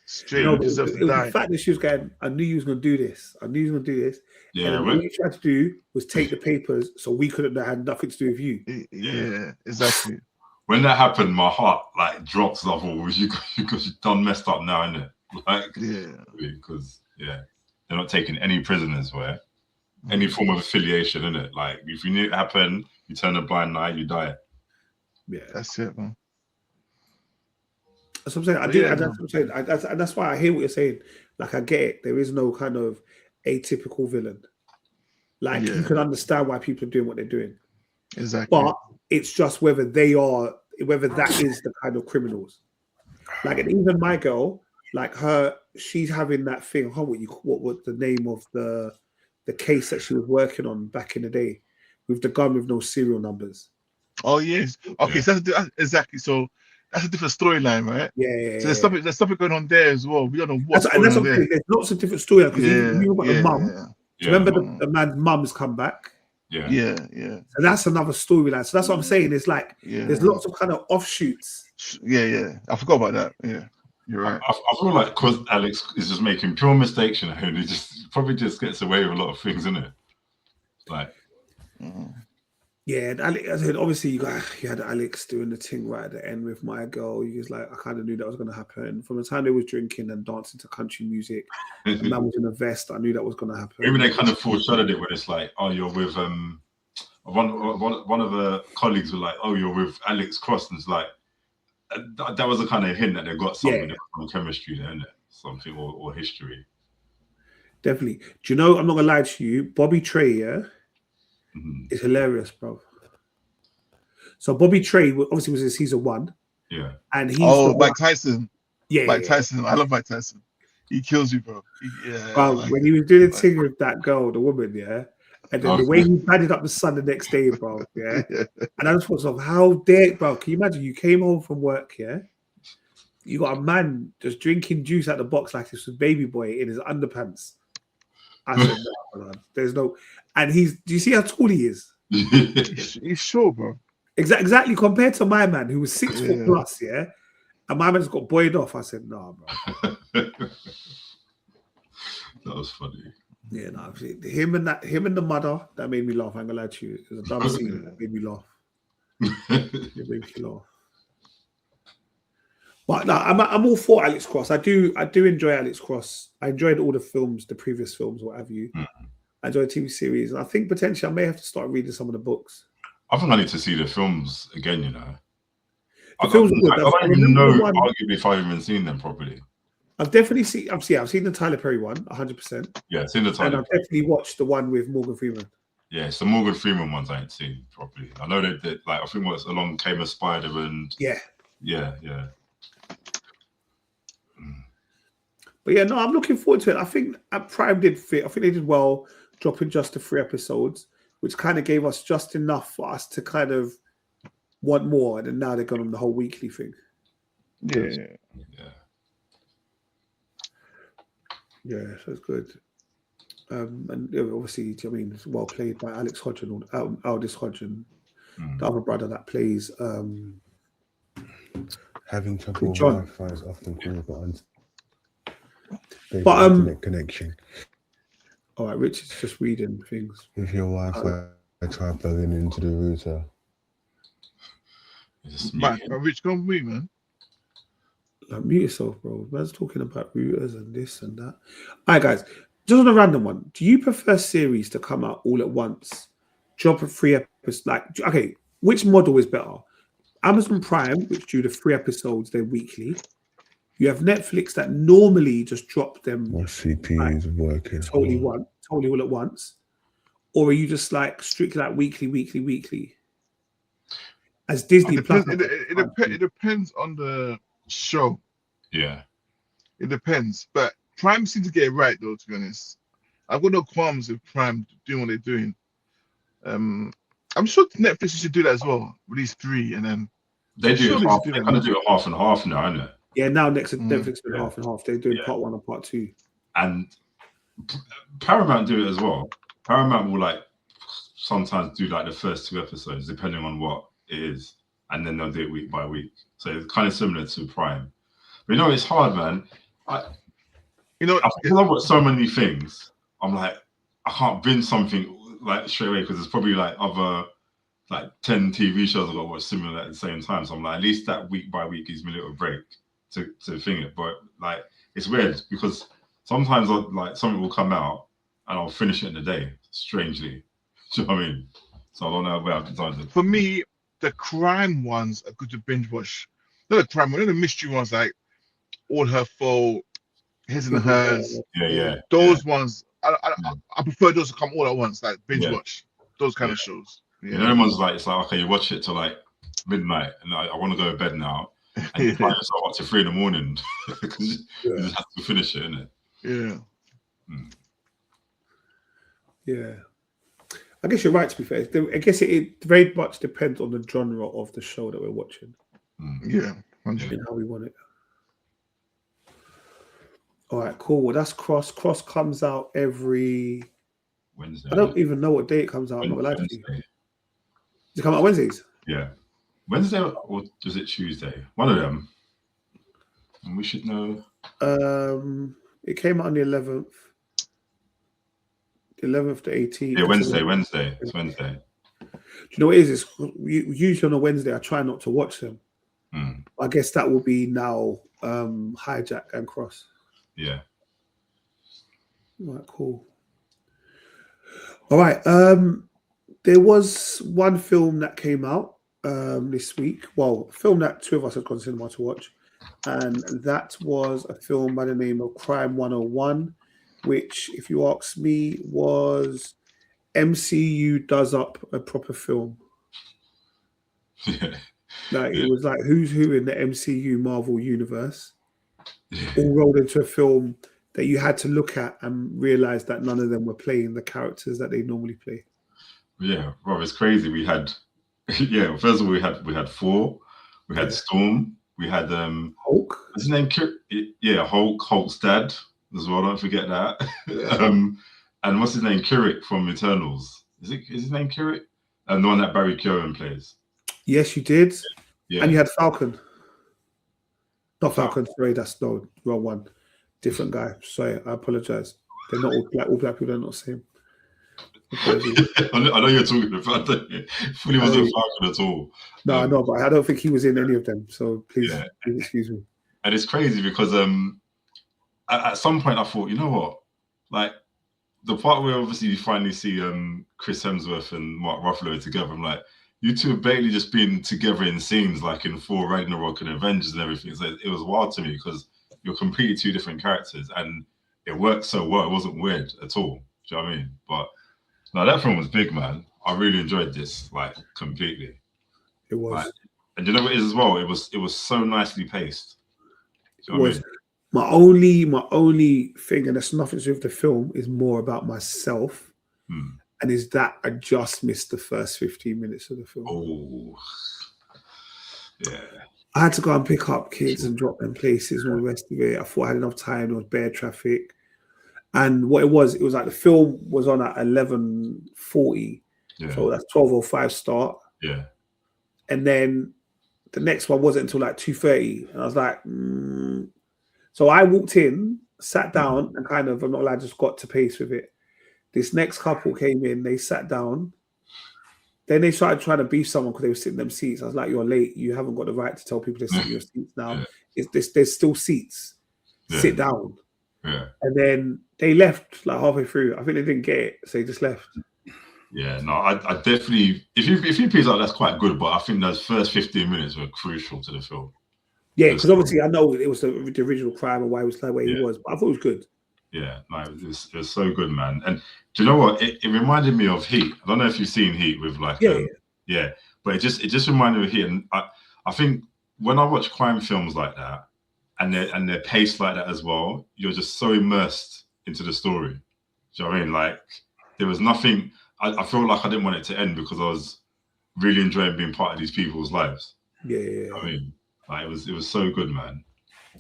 Straight, you deserve it to was die. the fact that she was going, I knew you was going to do this. I knew you was going to do this. Yeah, and all you tried to do was take the papers so we couldn't have had nothing to do with you. Yeah, exactly. When that happened, my heart like drops. I thought, you done messed up now, innit? Like, Yeah. Because they're not taking any prisoners, where any form of affiliation, innit? Like, if you knew it happened, you turn a blind eye, you die. Yeah, that's it, man. That's what I'm saying. That's what I'm saying. And that's why I hear what you're saying. Like, I get it. There is no kind of atypical villain. Like, you can understand why people are doing what they're doing. Exactly. But it's just whether that is the kind of criminals. Like, and even my girl, like she's having that thing. What was the name of the case that she was working on back in the day with the gun with no serial numbers? Oh yes. Okay, so that's exactly. So that's a different storyline, right? Yeah. So there's something going on there as well. We don't know what's going on there. There's lots of different storylines because you've got the mum. Yeah. Remember the man's mum's come back. Yeah. And that's another storyline. So that's what I'm saying. It's like there's lots of kind of offshoots. Yeah. I forgot about that. Yeah, you're right. I feel like because Alex is just making pure mistakes, and he probably just gets away with a lot of things, isn't it? Like. Yeah, and Alex, I said, obviously you had Alex doing the thing right at the end with my girl. He was like, I kind of knew that was going to happen. From the time they was drinking and dancing to country music, and man was in a vest, I knew that was going to happen. Maybe they kind of foreshadowed it when it's like, oh, you're with one of the colleagues were like, oh, you're with Alex Cross, and it's like that was a kind of hint that they got something from chemistry there, isn't it? Something or history. Definitely. Do you know? I'm not gonna lie to you, Bobby Trey, is hilarious, bro. So Bobby Trey obviously was in season 1. Yeah. And he's Mike Tyson. Yeah. Mike Tyson. I love Mike Tyson. He kills you, bro. When he was doing the thing with that girl, the woman, and then the way he banded up the sun the next day, bro, and I just thought, how dare, bro, can you imagine you came home from work, you got a man just drinking juice out the box like this was baby boy in his underpants. I said, no, there's no, and do you see how tall he is? He's short, bro. Exactly, compared to my man who was 6 foot plus, and my man's got buoyed off. I said, no, bro. That was funny. Yeah, no, him and the mother, that made me laugh. I'm gonna lie to you. It was a dumb scene that made me laugh. It made me laugh. But no, I'm all for Alex Cross. I do enjoy Alex Cross. I enjoyed all the films, the previous films, what have you. I enjoyed the TV series. And I think potentially I may have to start reading some of the books. I think I need to see the films again, The films are good. I don't even know, arguably, if I've even seen them properly. I've definitely seen. I've seen the Tyler Perry one, 100%. Yeah, I've seen the Tyler. And I've definitely watched the one with Morgan Freeman. Yeah, it's the Morgan Freeman ones I ain't seen properly. I know they did. Like, I think what's along came a Spider and yeah. But yeah, no, I'm looking forward to it. I think Prime did fit. I think they did well dropping just the 3 episodes, which kind of gave us just enough for us to kind of want more. And then now they're going on the whole weekly thing. Yeah, so it's good. And obviously, I mean, it's well played by Alex Hodgson, Aldous Hodgson, the other brother that plays. Having trouble with Wi-Fi is often called internet connection. All right, Richard's just reading things. With your Wi-Fi, try plugging into the router. Rich, go on mute, man. Like, mute yourself, bro. Man's talking about routers and this and that. All right, guys. just on a random one, do you prefer series to come out all at once? Drop a 3 episodes, like, okay, which model is better? Amazon Prime, which do the 3 episodes, they're weekly. You have Netflix that normally just drop them My CPU is working. totally all at once. Or are you just like strictly like weekly? As Disney Plus. It depends on the show. Yeah. It depends. But Prime seems to get it right, though, to be honest. I've got no qualms with Prime doing what they're doing. I'm sure Netflix should do that as well. Release 3 and then They do Sure it they half, should do they that. kind of do it half and half now, isn't it? Yeah, now next Mm, Netflix doing yeah. half and half. They're doing Yeah. part 1 and part 2. And Paramount do it as well. Paramount will like sometimes do like the first 2 episodes, depending on what it is, and then they'll do it week by week. So it's kind of similar to Prime. But you know, it's hard, man. You know, Because I've got so many things, I'm like, I can't binge something like straight away because there's probably like other like 10 TV shows I've got to watch similar at the same time. So I'm like, at least that week by week gives me a little break to thing it. But like, it's weird because sometimes like something will come out and I'll finish it in a day, strangely. Do you know what I mean? So I don't know where I've done it. for me, the crime ones are good to binge watch. Not the crime one, the mystery ones like All Her Fault, His and Hers. Yeah. Those ones, I prefer those to come all at once, like binge Yeah. watch those kind of Yeah. shows. You know, one's like, it's like, okay, you watch it till like midnight and I want to go to bed now. And you find yourself up to 3 a.m. because you just have to finish it, innit? Yeah. Yeah. I guess you're right, to be fair. I guess it very much depends on the genre of the show that we're watching Yeah. and how we want it. All right, cool. Well, that's Cross. Cross comes out every... Wednesday. I don't even know what day it comes out. I'm not gonna lie to you. Wednesday. Does it come out Wednesdays? Yeah. Wednesday or is it Tuesday? One of them. And we should know. It came out on the 11th. The 11th to 18th. Yeah, Wednesday. It's Wednesday. Do you know what it is? It's usually on a Wednesday. I try not to watch them. I guess that will be now Hijack and Cross. Yeah. All right, cool. All right. There was one film that came out this week. Well, a film that 2 of us have gone to cinema to watch. And that was a film by the name of Crime 101, which, if you ask me, was MCU does up a proper film. Yeah. Like it was like who's who in the MCU Marvel universe, all rolled into a film that you had to look at and realize that none of them were playing the characters that they normally play. Yeah, well, it's crazy. We had, first of all, we had Thor, we had Storm, we had Hulk. What's his name? Hulk's dad as well. Don't forget that. And what's his name? Kirik from Eternals. Is his name Kirik? And the one that Barry Keoghan plays. Yes, you did. Yeah. And you had Falcon. Not Falcon. Sorry, that's no wrong one. Different guy. Sorry, I apologize. They're not all black. All black people are not the same. I know you're talking about that. Fully wasn't Falcon at all. No, I know, but I don't think he was in any of them. So please excuse me. And it's crazy because at some point I thought, you know what, like the part where obviously you finally see Chris Hemsworth and Mark Ruffalo together, I'm like, you two have basically just been together in scenes like in Thor, Ragnarok, and Avengers and everything. So it was wild to me because you're completely 2 different characters, and it worked so well. It wasn't weird at all. Do you know what I mean? But no, that film was big, man. I really enjoyed this, like completely. It was. Like, and you know what it is as well? It was so nicely paced. Do you know what I mean? My only thing, and it's nothing to do with the film, is more about myself. And is that I just missed the first 15 minutes of the film. Oh, yeah. I had to go and pick up kids and drop them places and all the rest of it. I thought I had enough time. There was bare traffic. And what it was like the film was on at 11:40. Yeah. So that's 12:05 start. Yeah. And then the next one wasn't until like 2:30. And I was like, So I walked in, sat down, and kind of, I'm not allowed, just got to pace with it. This next couple came in, they sat down. Then they started trying to beef someone because they were sitting in them seats. I was like, you're late. You haven't got the right to tell people to sit in your seats now. Yeah. There's still seats. Yeah. Sit down. Yeah. And then they left like halfway through. I think they didn't get it, so they just left. Yeah, no, I definitely if you piece out that's quite good, but I think those first 15 minutes were crucial to the film. Yeah, The because story. obviously I know it was the original crime and why it was like where he Yeah. was, but I thought it was good. Yeah, no, it was so good, man. And do you know what? It reminded me of Heat. I don't know if you've seen Heat with like Yeah, but it just reminded me of Heat. And I think when I watch crime films like that and they're paced like that as well, you're just so immersed into the story. Do you know what I mean? Like there was nothing. I feel like I didn't want it to end because I was really enjoying being part of these people's lives. yeah. You know what I mean, like it was so good, man.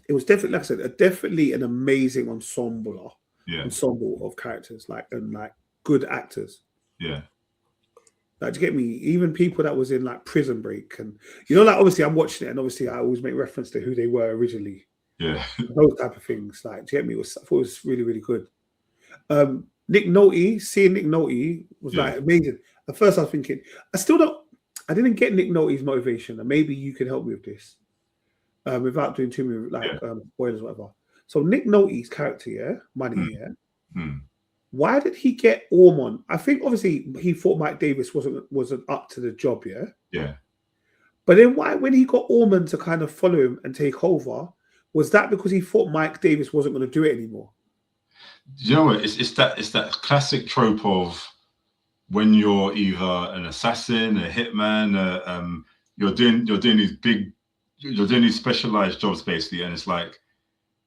It was definitely, like I said, definitely an amazing ensemble Yeah, of characters, like good actors. yeah, Like, to get me, even people that was in like Prison Break, and like obviously I'm watching it, and obviously I always make reference to who they were originally, yeah, those type of things. Like, to get me, I thought it was really, really good. Nick Nolte, seeing Nick Nolte was like amazing. At first, I was thinking, I didn't get Nick Nolte's motivation, and maybe you can help me with this, without doing too many spoilers or whatever. So Nick Nolte's character, Money, why did he get Ormond? I think obviously he thought Mike Davis wasn't up to the job, yeah. But then why, when he got Ormond to kind of follow him and take over, was that because he thought Mike Davis wasn't going to do it anymore? You know what? It's that classic trope of when you're either an assassin, a hitman, you're doing these specialized jobs basically, and it's like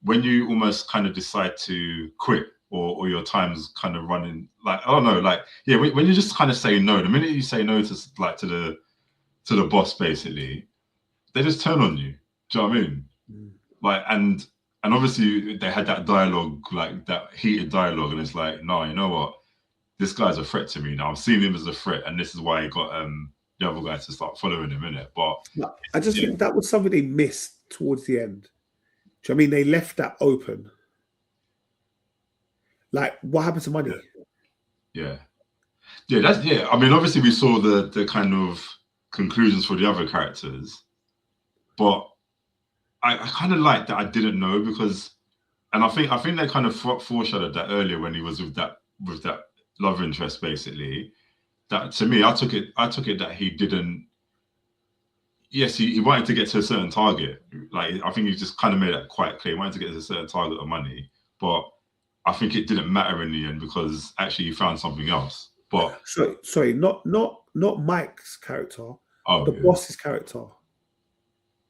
when you almost kind of decide to quit or your time's kind of running, like I don't know, like when you just kind of say no, the minute you say no to the boss basically, they just turn on you. Do you know what I mean? Like and obviously they had that dialogue, like that heated dialogue, and it's like, no, you know what? This guy's a threat to me now. I'm seeing him as a threat, and this is why he got the other guy to start following him in it. But I just think that was something they missed towards the end. Do you know what I mean? They left that open. Like, what happened to Money? Yeah. I mean, obviously we saw the kind of conclusions for the other characters, but I kind of like that I didn't know because, and I think they kind of foreshadowed that earlier when he was with that love interest basically. That to me, I took it that he didn't. Yes, he wanted to get to a certain target. Like I think he just kind of made that quite clear. He wanted to get to a certain target of money, but I think it didn't matter in the end because actually he found something else. But sorry, not Mike's character. The boss's character.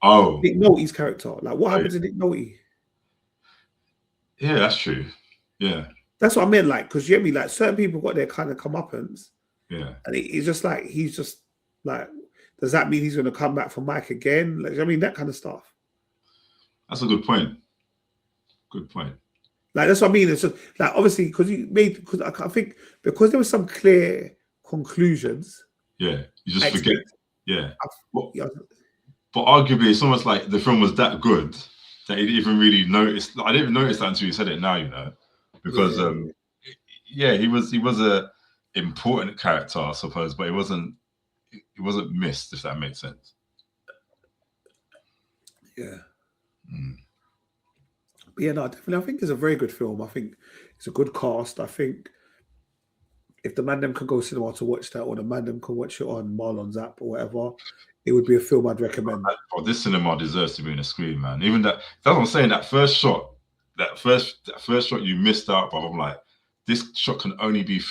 Oh, Nick Nolte's character. Like, what happened to Nick Nolte? Yeah, that's true. Yeah, that's what I meant. Like, because you get me. Like, certain people got their kind of comeuppance. Yeah, and he's just like, does that mean he's going to come back for Mike again? Like, I mean, that kind of stuff. That's a good point. Good point. Like, that's what I mean. It's just like, obviously, because I think because there were some clear conclusions. Yeah, you just forget. Yeah. But arguably, it's almost like the film was that good that he didn't even really notice. I didn't even notice that until you said it now, you know, because he was a important character, I suppose, but it wasn't missed, if that makes sense. Yeah. But yeah, no, definitely. I think it's a very good film. I think it's a good cast. I think if the man them can go cinema to watch that, or the man them can watch it on Marlon's app or whatever, it would be a film I'd recommend. Oh, this cinema deserves to be in a screen, man. Even that's what I'm saying. That first shot you missed out, but I'm like, this shot can only be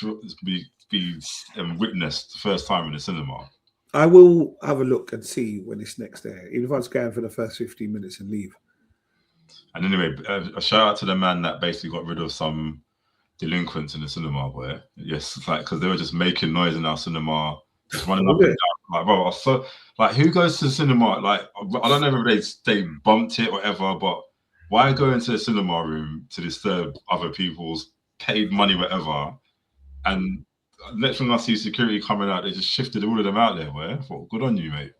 witnessed the first time in the cinema. I will have a look and see when it's next there, even if I was going for the first 15 minutes and leave. And anyway, a shout out to the man that basically got rid of some delinquents in the cinema, where like because they were just making noise in our cinema, just running up and down. Like, bro, so like, who goes to the cinema? Like, I don't know if they bumped it or whatever, but why go into the cinema room to disturb other people's paid money, whatever? And next thing I see security coming out, they just shifted all of them out there. Where I thought, good on you, mate.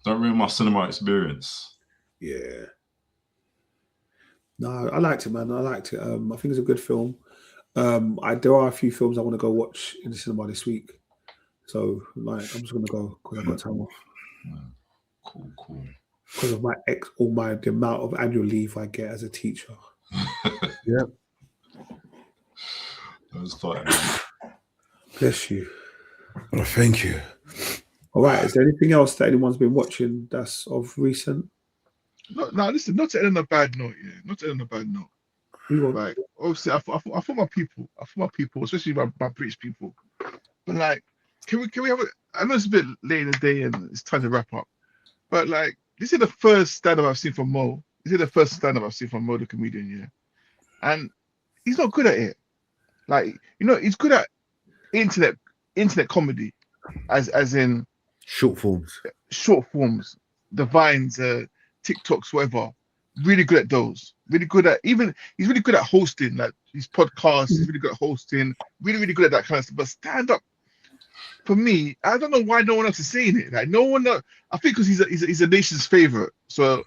Don't ruin my cinema experience. Yeah. No, I liked it, man. I liked it. I think it's a good film. There are a few films I want to go watch in the cinema this week. So, like, I'm just gonna go because I've got time off. Cool. Because of the amount of annual leave I get as a teacher. Yeah. Don't start it, man. Bless you. Oh, thank you. All right. Is there anything else that anyone's been watching that's of recent? No, listen, not to end on a bad note, yeah. Not to end on a bad note. You want? Like, obviously, I thought my people, especially my British people. But like, can we have a? I know it's a bit late in the day and it's time to wrap up. But like, this is the first stand-up I've seen from Mo. This is the first stand-up I've seen from Mo, the comedian, yeah. And he's not good at it. Like, he's good at internet comedy, as in Short forms. short forms, the Vines, TikToks, whatever. Really good at those. Really good at he's really good at hosting, like his podcasts. He's really good at hosting. Really, really good at that kind of stuff. But stand up, for me, I don't know why no one else is saying it. Like no one, I think because he's a nation's favorite, so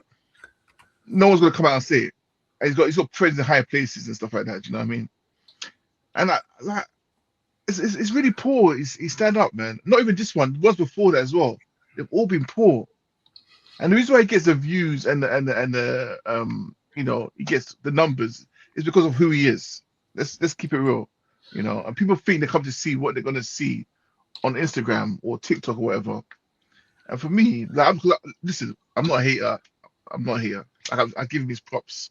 no one's gonna come out and say it. And he's got friends in higher places and stuff like that. Do you know what I mean? And it's really poor. He's stand up, man. Not even this one. The ones before that as well. They've all been poor. And the reason why he gets the views and the he gets the numbers is because of who he is. Let's keep it real, And people think they come to see what they're gonna see on Instagram or TikTok or whatever. And for me, like, listen, I'm not a hater. Like, I give him his props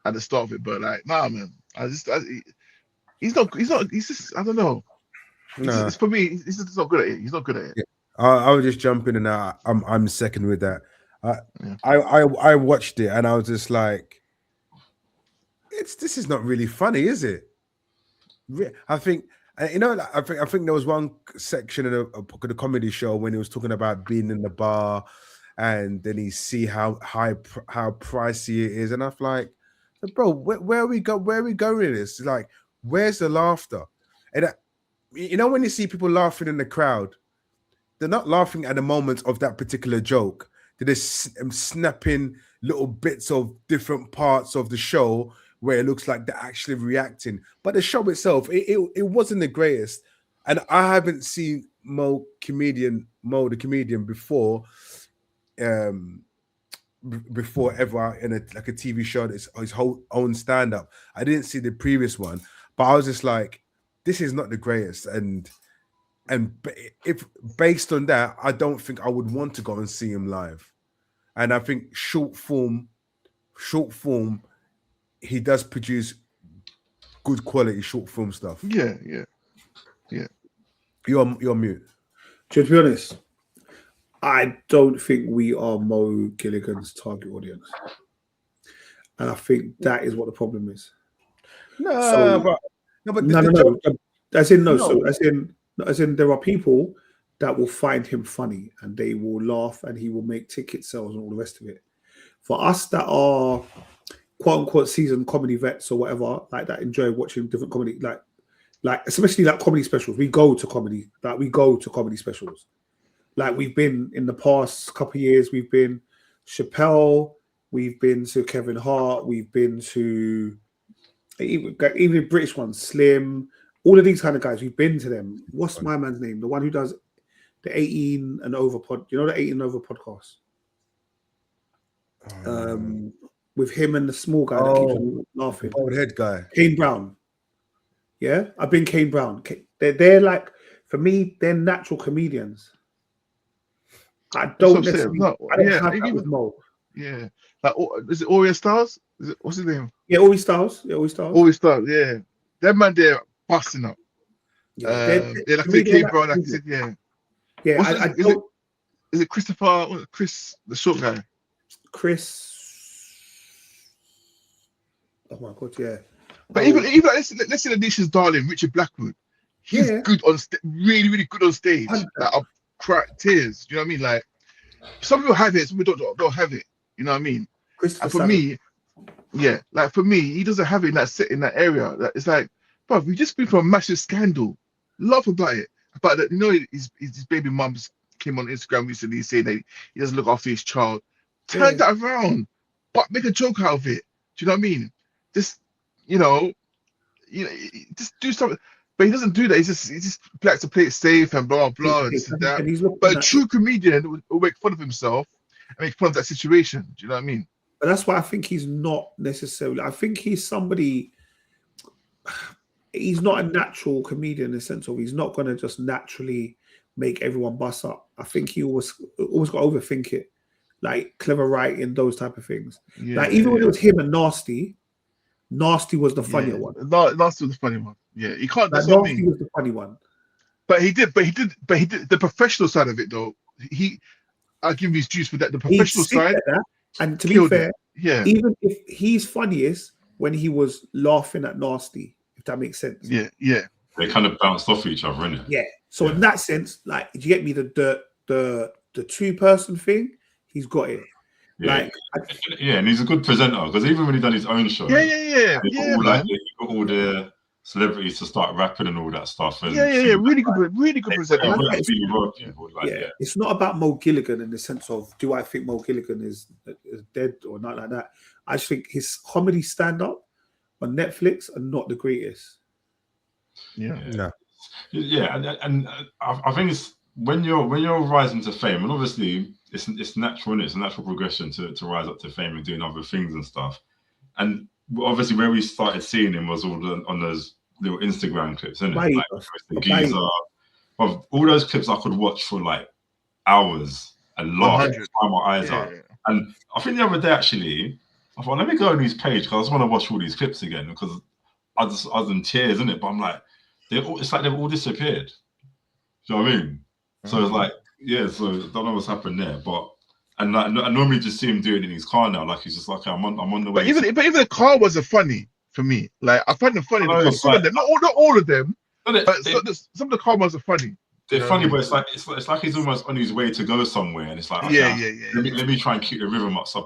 at the start of it, but like, nah, man. He's just, I don't know. No. It's for me, he's just not good at it. He's not good at it. Yeah. I would just jump in and I'm second with that. I watched it and I was just like, this is not really funny, is it? I think I think there was one section of the comedy show when he was talking about being in the bar, and then he see how pricey it is, and I'm like, bro, where are we going with this? Like, where's the laughter? And when you see people laughing in the crowd, they're not laughing at the moment of that particular joke. They're just snapping little bits of different parts of the show where it looks like they're actually reacting. But the show itself, it wasn't the greatest. And I haven't seen Mo the comedian before ever in a TV show that's his whole own stand-up. I didn't see the previous one, but I was just like, this is not the greatest. And if based on that, I don't think I would want to go and see him live. And I think short form, he does produce good quality short form stuff. Yeah. You're mute. To be honest, I don't think we are Mo Gilligan's target audience, and I think that is what the problem is. No. As in, there are people that will find him funny and they will laugh and he will make ticket sales and all the rest of it. For us that are quote unquote seasoned comedy vets or whatever, like that enjoy watching different comedy, like especially like comedy specials. We go to comedy specials. Like we've been in the past couple of years, we've been Chappelle, we've been to Kevin Hart, we've been to even British ones, Slim, all of these kind of guys. We've been to them. What's my man's name? The one who does the 18 and over pod. You know the 18 and over podcast. With him and the small guy that keeps on laughing. Old head guy. Kane Brown. Yeah, I've been Kane Brown. They're like, for me, they're natural comedians. I don't necessarily. I don't have that with Mo. Yeah, like is it Aurea Stars? What's his name? Yeah, Aurea Stars. Aurea Stars. Yeah, that man, they're busting up. Yeah, they're like Kane Brown. Like I said, yeah. Yeah, is it Chris, the short guy? Chris. Oh my god, yeah. But even let's say the nation's darling, Richard Blackwood. He's good on really, really good on stage. Like, I'll cry tears. Do you know what I mean? Like, some people have it, some people don't have it. You know what I mean? And for me, he doesn't have it in that area. It's like, bro, we just been from a massive scandal. Love about it. But his baby mum came on Instagram recently saying that he doesn't look after his child. Turn that around, but make a joke out of it. Do you know what I mean? Just just do something. But he doesn't do that. He just likes to play it safe and blah blah and this and that. But a true comedian will make fun of himself and make fun of that situation. Do you know what I mean? But that's why I think he's not necessarily. I think he's somebody. He's not a natural comedian in the sense of he's not going to just naturally make everyone bust up. I think he always got to overthink it, like clever writing, those type of things. Yeah, Like even when it was him and Nasty was the funnier one. Nasty was the funny one. Yeah, he can't. Like, That's what I Nasty mean. was the funny one. But he did the professional side of it though. I'll give him his juice for that. The professional He's sick side, at that. And to be killed fair, it. Yeah, even if he's funniest when he was laughing at Nasty, if that makes sense. yeah. They kind of bounced off each other, innit? Yeah. So in that sense, like, do you get me the two-person thing? He's got it. Yeah. Like, Yeah, and he's a good presenter because even when he done his own show, Yeah, he got all, man. he got all the celebrities to start rapping and all that stuff. And Yeah. Really good presenter. yeah, it's not about Mo Gilligan in the sense of do I think Mo Gilligan is dead or not like that. I just think his comedy stand-up on Netflix are not the greatest. Yeah. No. Yeah, and I think it's when you're rising to fame, and obviously it's natural, and it's a natural progression to rise up to fame and doing other things and stuff. And obviously, where we started seeing him was on those little Instagram clips, isn't it? Right. Like Mr. Geezer, of all those clips I could watch for like hours and laugh, 100. cry my eyes out. And I think the other day actually, I thought let me go on his page because I just want to watch all these clips again because I was in tears, isn't it? But I'm like, it's like they've all disappeared. Do you know what I mean? So it's like, yeah, so I don't know what's happened there, but and I normally just see him do it in his car now, like he's just like, I'm on the way. But even the car wasn't funny for me. Like I find them funny because some of them, not all of them, but some of the car ones are funny. They're funny, but it's like he's almost on his way to go somewhere, and it's like, okay, let me try and keep the rhythm up. So,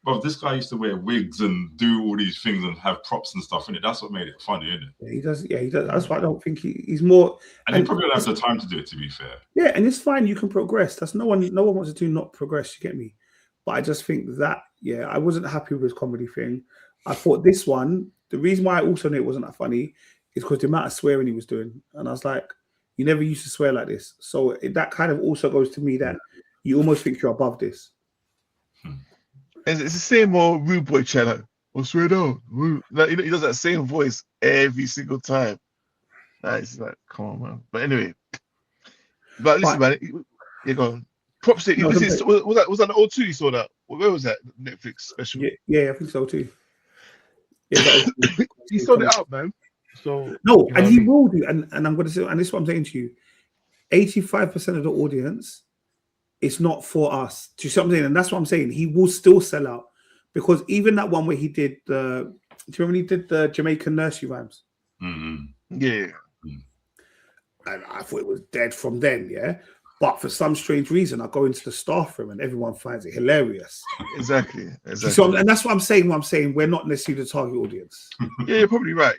but this guy used to wear wigs and do all these things and have props and stuff in it. That's what made it funny, isn't it? Yeah, he does. Yeah, he does. That's why I don't think he's more. And he probably don't have the time to do it. To be fair. Yeah, and it's fine. You can progress. That's no one wants to do not progress. You get me? But I just think that I wasn't happy with his comedy thing. I thought this one. The reason why I also knew it wasn't that funny is because the amount of swearing he was doing, and I was like, you never used to swear like this. So that kind of also goes to me that you almost think you're above this. It's the same old rude boy channel. I swear down. Like, he does that same voice every single time. It's like, come on, man. But anyway, listen, man. You go. Props to was that the O2 you saw that? Where was that Netflix special? Yeah, I think so too. Yeah, he sold it out, man. So no, and he will do. And I'm going to say, and this is what I'm saying to you: 85% of the audience. It's not for us. Do you see what I'm saying? And that's what I'm saying. He will still sell out because even that one where he did do you remember when he did the Jamaican nursery rhymes? Mm-hmm. Yeah. And I thought it was dead from then, yeah. But for some strange reason, I go into the staff room and everyone finds it hilarious. Exactly. So, and that's what I'm saying. We're not necessarily the target audience. Yeah, you're probably right.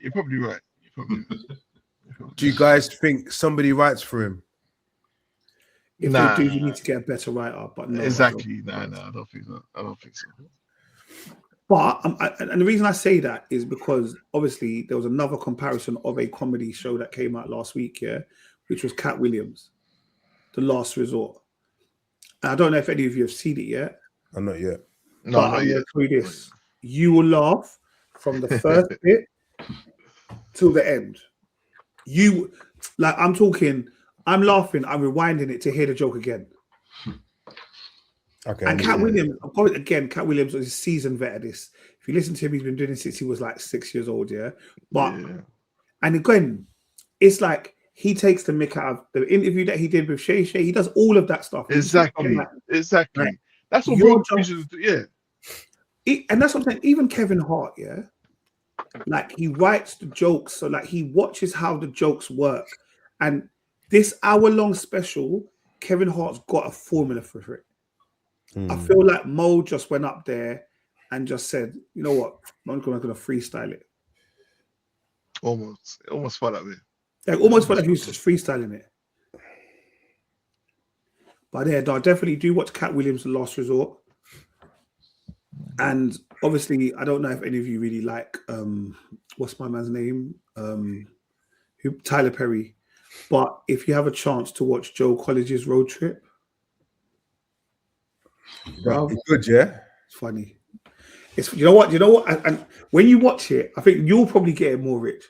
Do you guys think somebody writes for him? If they do, you need to get a better writer. But no, exactly. No, I don't think so. But and the reason I say that is because obviously there was another comparison of a comedy show that came out last week, which was Cat Williams, The Last Resort. And I don't know if any of you have seen it yet. Not yet. No, but I'm going to tell you this: you will laugh from the first bit till the end. I'm laughing, I'm rewinding it to hear the joke again. Okay. And Cat Williams, Cat Williams was a seasoned vet at this. If you listen to him, he's been doing it since he was like 6 years old, and again, it's like he takes the mick out of the interview that he did with Shay Shay. He does all of that stuff. Exactly. Right? That's what real producers do, and that's what I'm saying. Even Kevin Hart, like he writes the jokes, so like he watches how the jokes work. And this hour-long special, Kevin Hart's got a formula for it. I feel like Mo just went up there and just said, you know what, I'm going to freestyle it. Almost felt that way. Like almost felt like he was just freestyling it. But I definitely do watch Cat Williams' The Last Resort. And obviously, I don't know if any of you really like what's my man's name? Tyler Perry. But if you have a chance to watch Joe College's Road Trip, Right. Good, yeah. it's funny. It's you know what, and when you watch it, I think you'll probably get it more, Rich.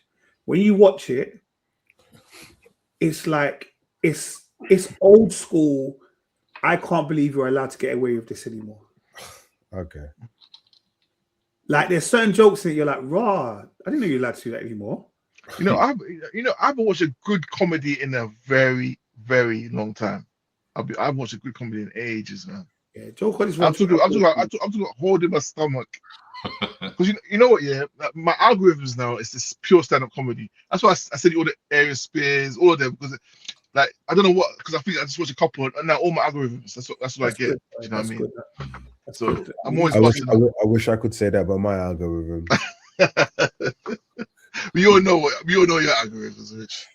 When you watch it, it's like it's old school. I can't believe you're allowed to get away with this anymore. Okay. Like there's certain jokes that you're like, raw. I didn't know you're allowed to do that anymore. I haven't watched a good comedy in a very, very long time. I've watched a good comedy in ages, man. Yeah, Joe Collins. I'm talking about holding my stomach. Because you know what, yeah, my algorithms now is this pure stand-up comedy. That's why I said all the Aries Spears, all of them, because like I don't know what, because I think I just watched a couple, and now all my algorithms. That's what I get. Good, you know what I mean? That's So good. I'm always. I wish I could say that about my algorithm. we all know your algorithms, Rich.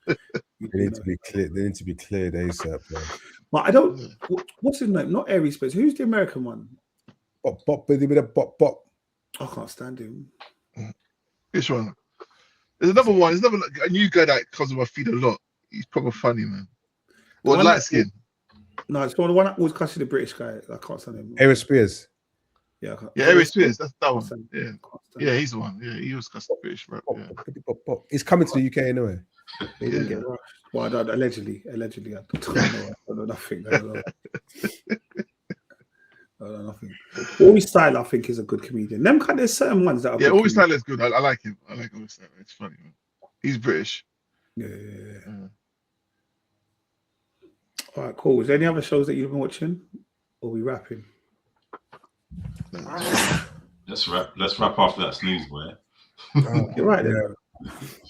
They need to be clear. They need to be cleared ASAP. Man. But I don't. What's his name? Not Aries Spears. Who's the American one? Bop bop bop bop. I can't stand him. Which one? There's another one. There's another a new guy that comes on my feed a lot. He's proper funny, man. Well, one light that- skin. No, it's the one that always cussing the British guy. I can't stand him. Aries Spears. Yeah, I can't. Yeah, Aries Spears. That's that I one. can't stand Yeah, him. I can't stand yeah, him. he's the one. Yeah, he was cussing British, right? Bop, Yeah. bop, bop, bop. He's coming to the UK anyway. They didn't get rushed. Well, I don't, allegedly, I don't know. I know nothing. I don't know. I don't know nothing. Always Style, I think, is a good comedian. Them kind of certain ones that are Yeah, good Always comedians. Tyler's good. I like him. I like Always Tyler. It's funny, man. He's British. Yeah. Yeah. All right, cool. Is there any other shows that you've been watching? Or are we wrapping? Let's wrap after that snooze, boy. You're right then.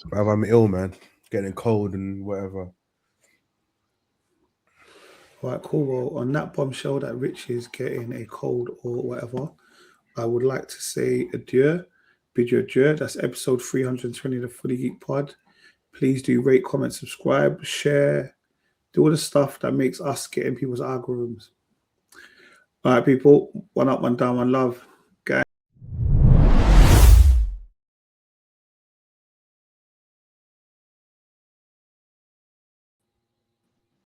Bruv, I'm ill, man. Getting cold and whatever. All right, cool. Well, on that bombshell that Rich is getting a cold or whatever, I would like to say adieu. Bid you adieu. That's episode 320 of the Fully Geek Pod. Please do rate, comment, subscribe, share, do all the stuff that makes us get in people's algorithms. All right, people. One up, one down, one love.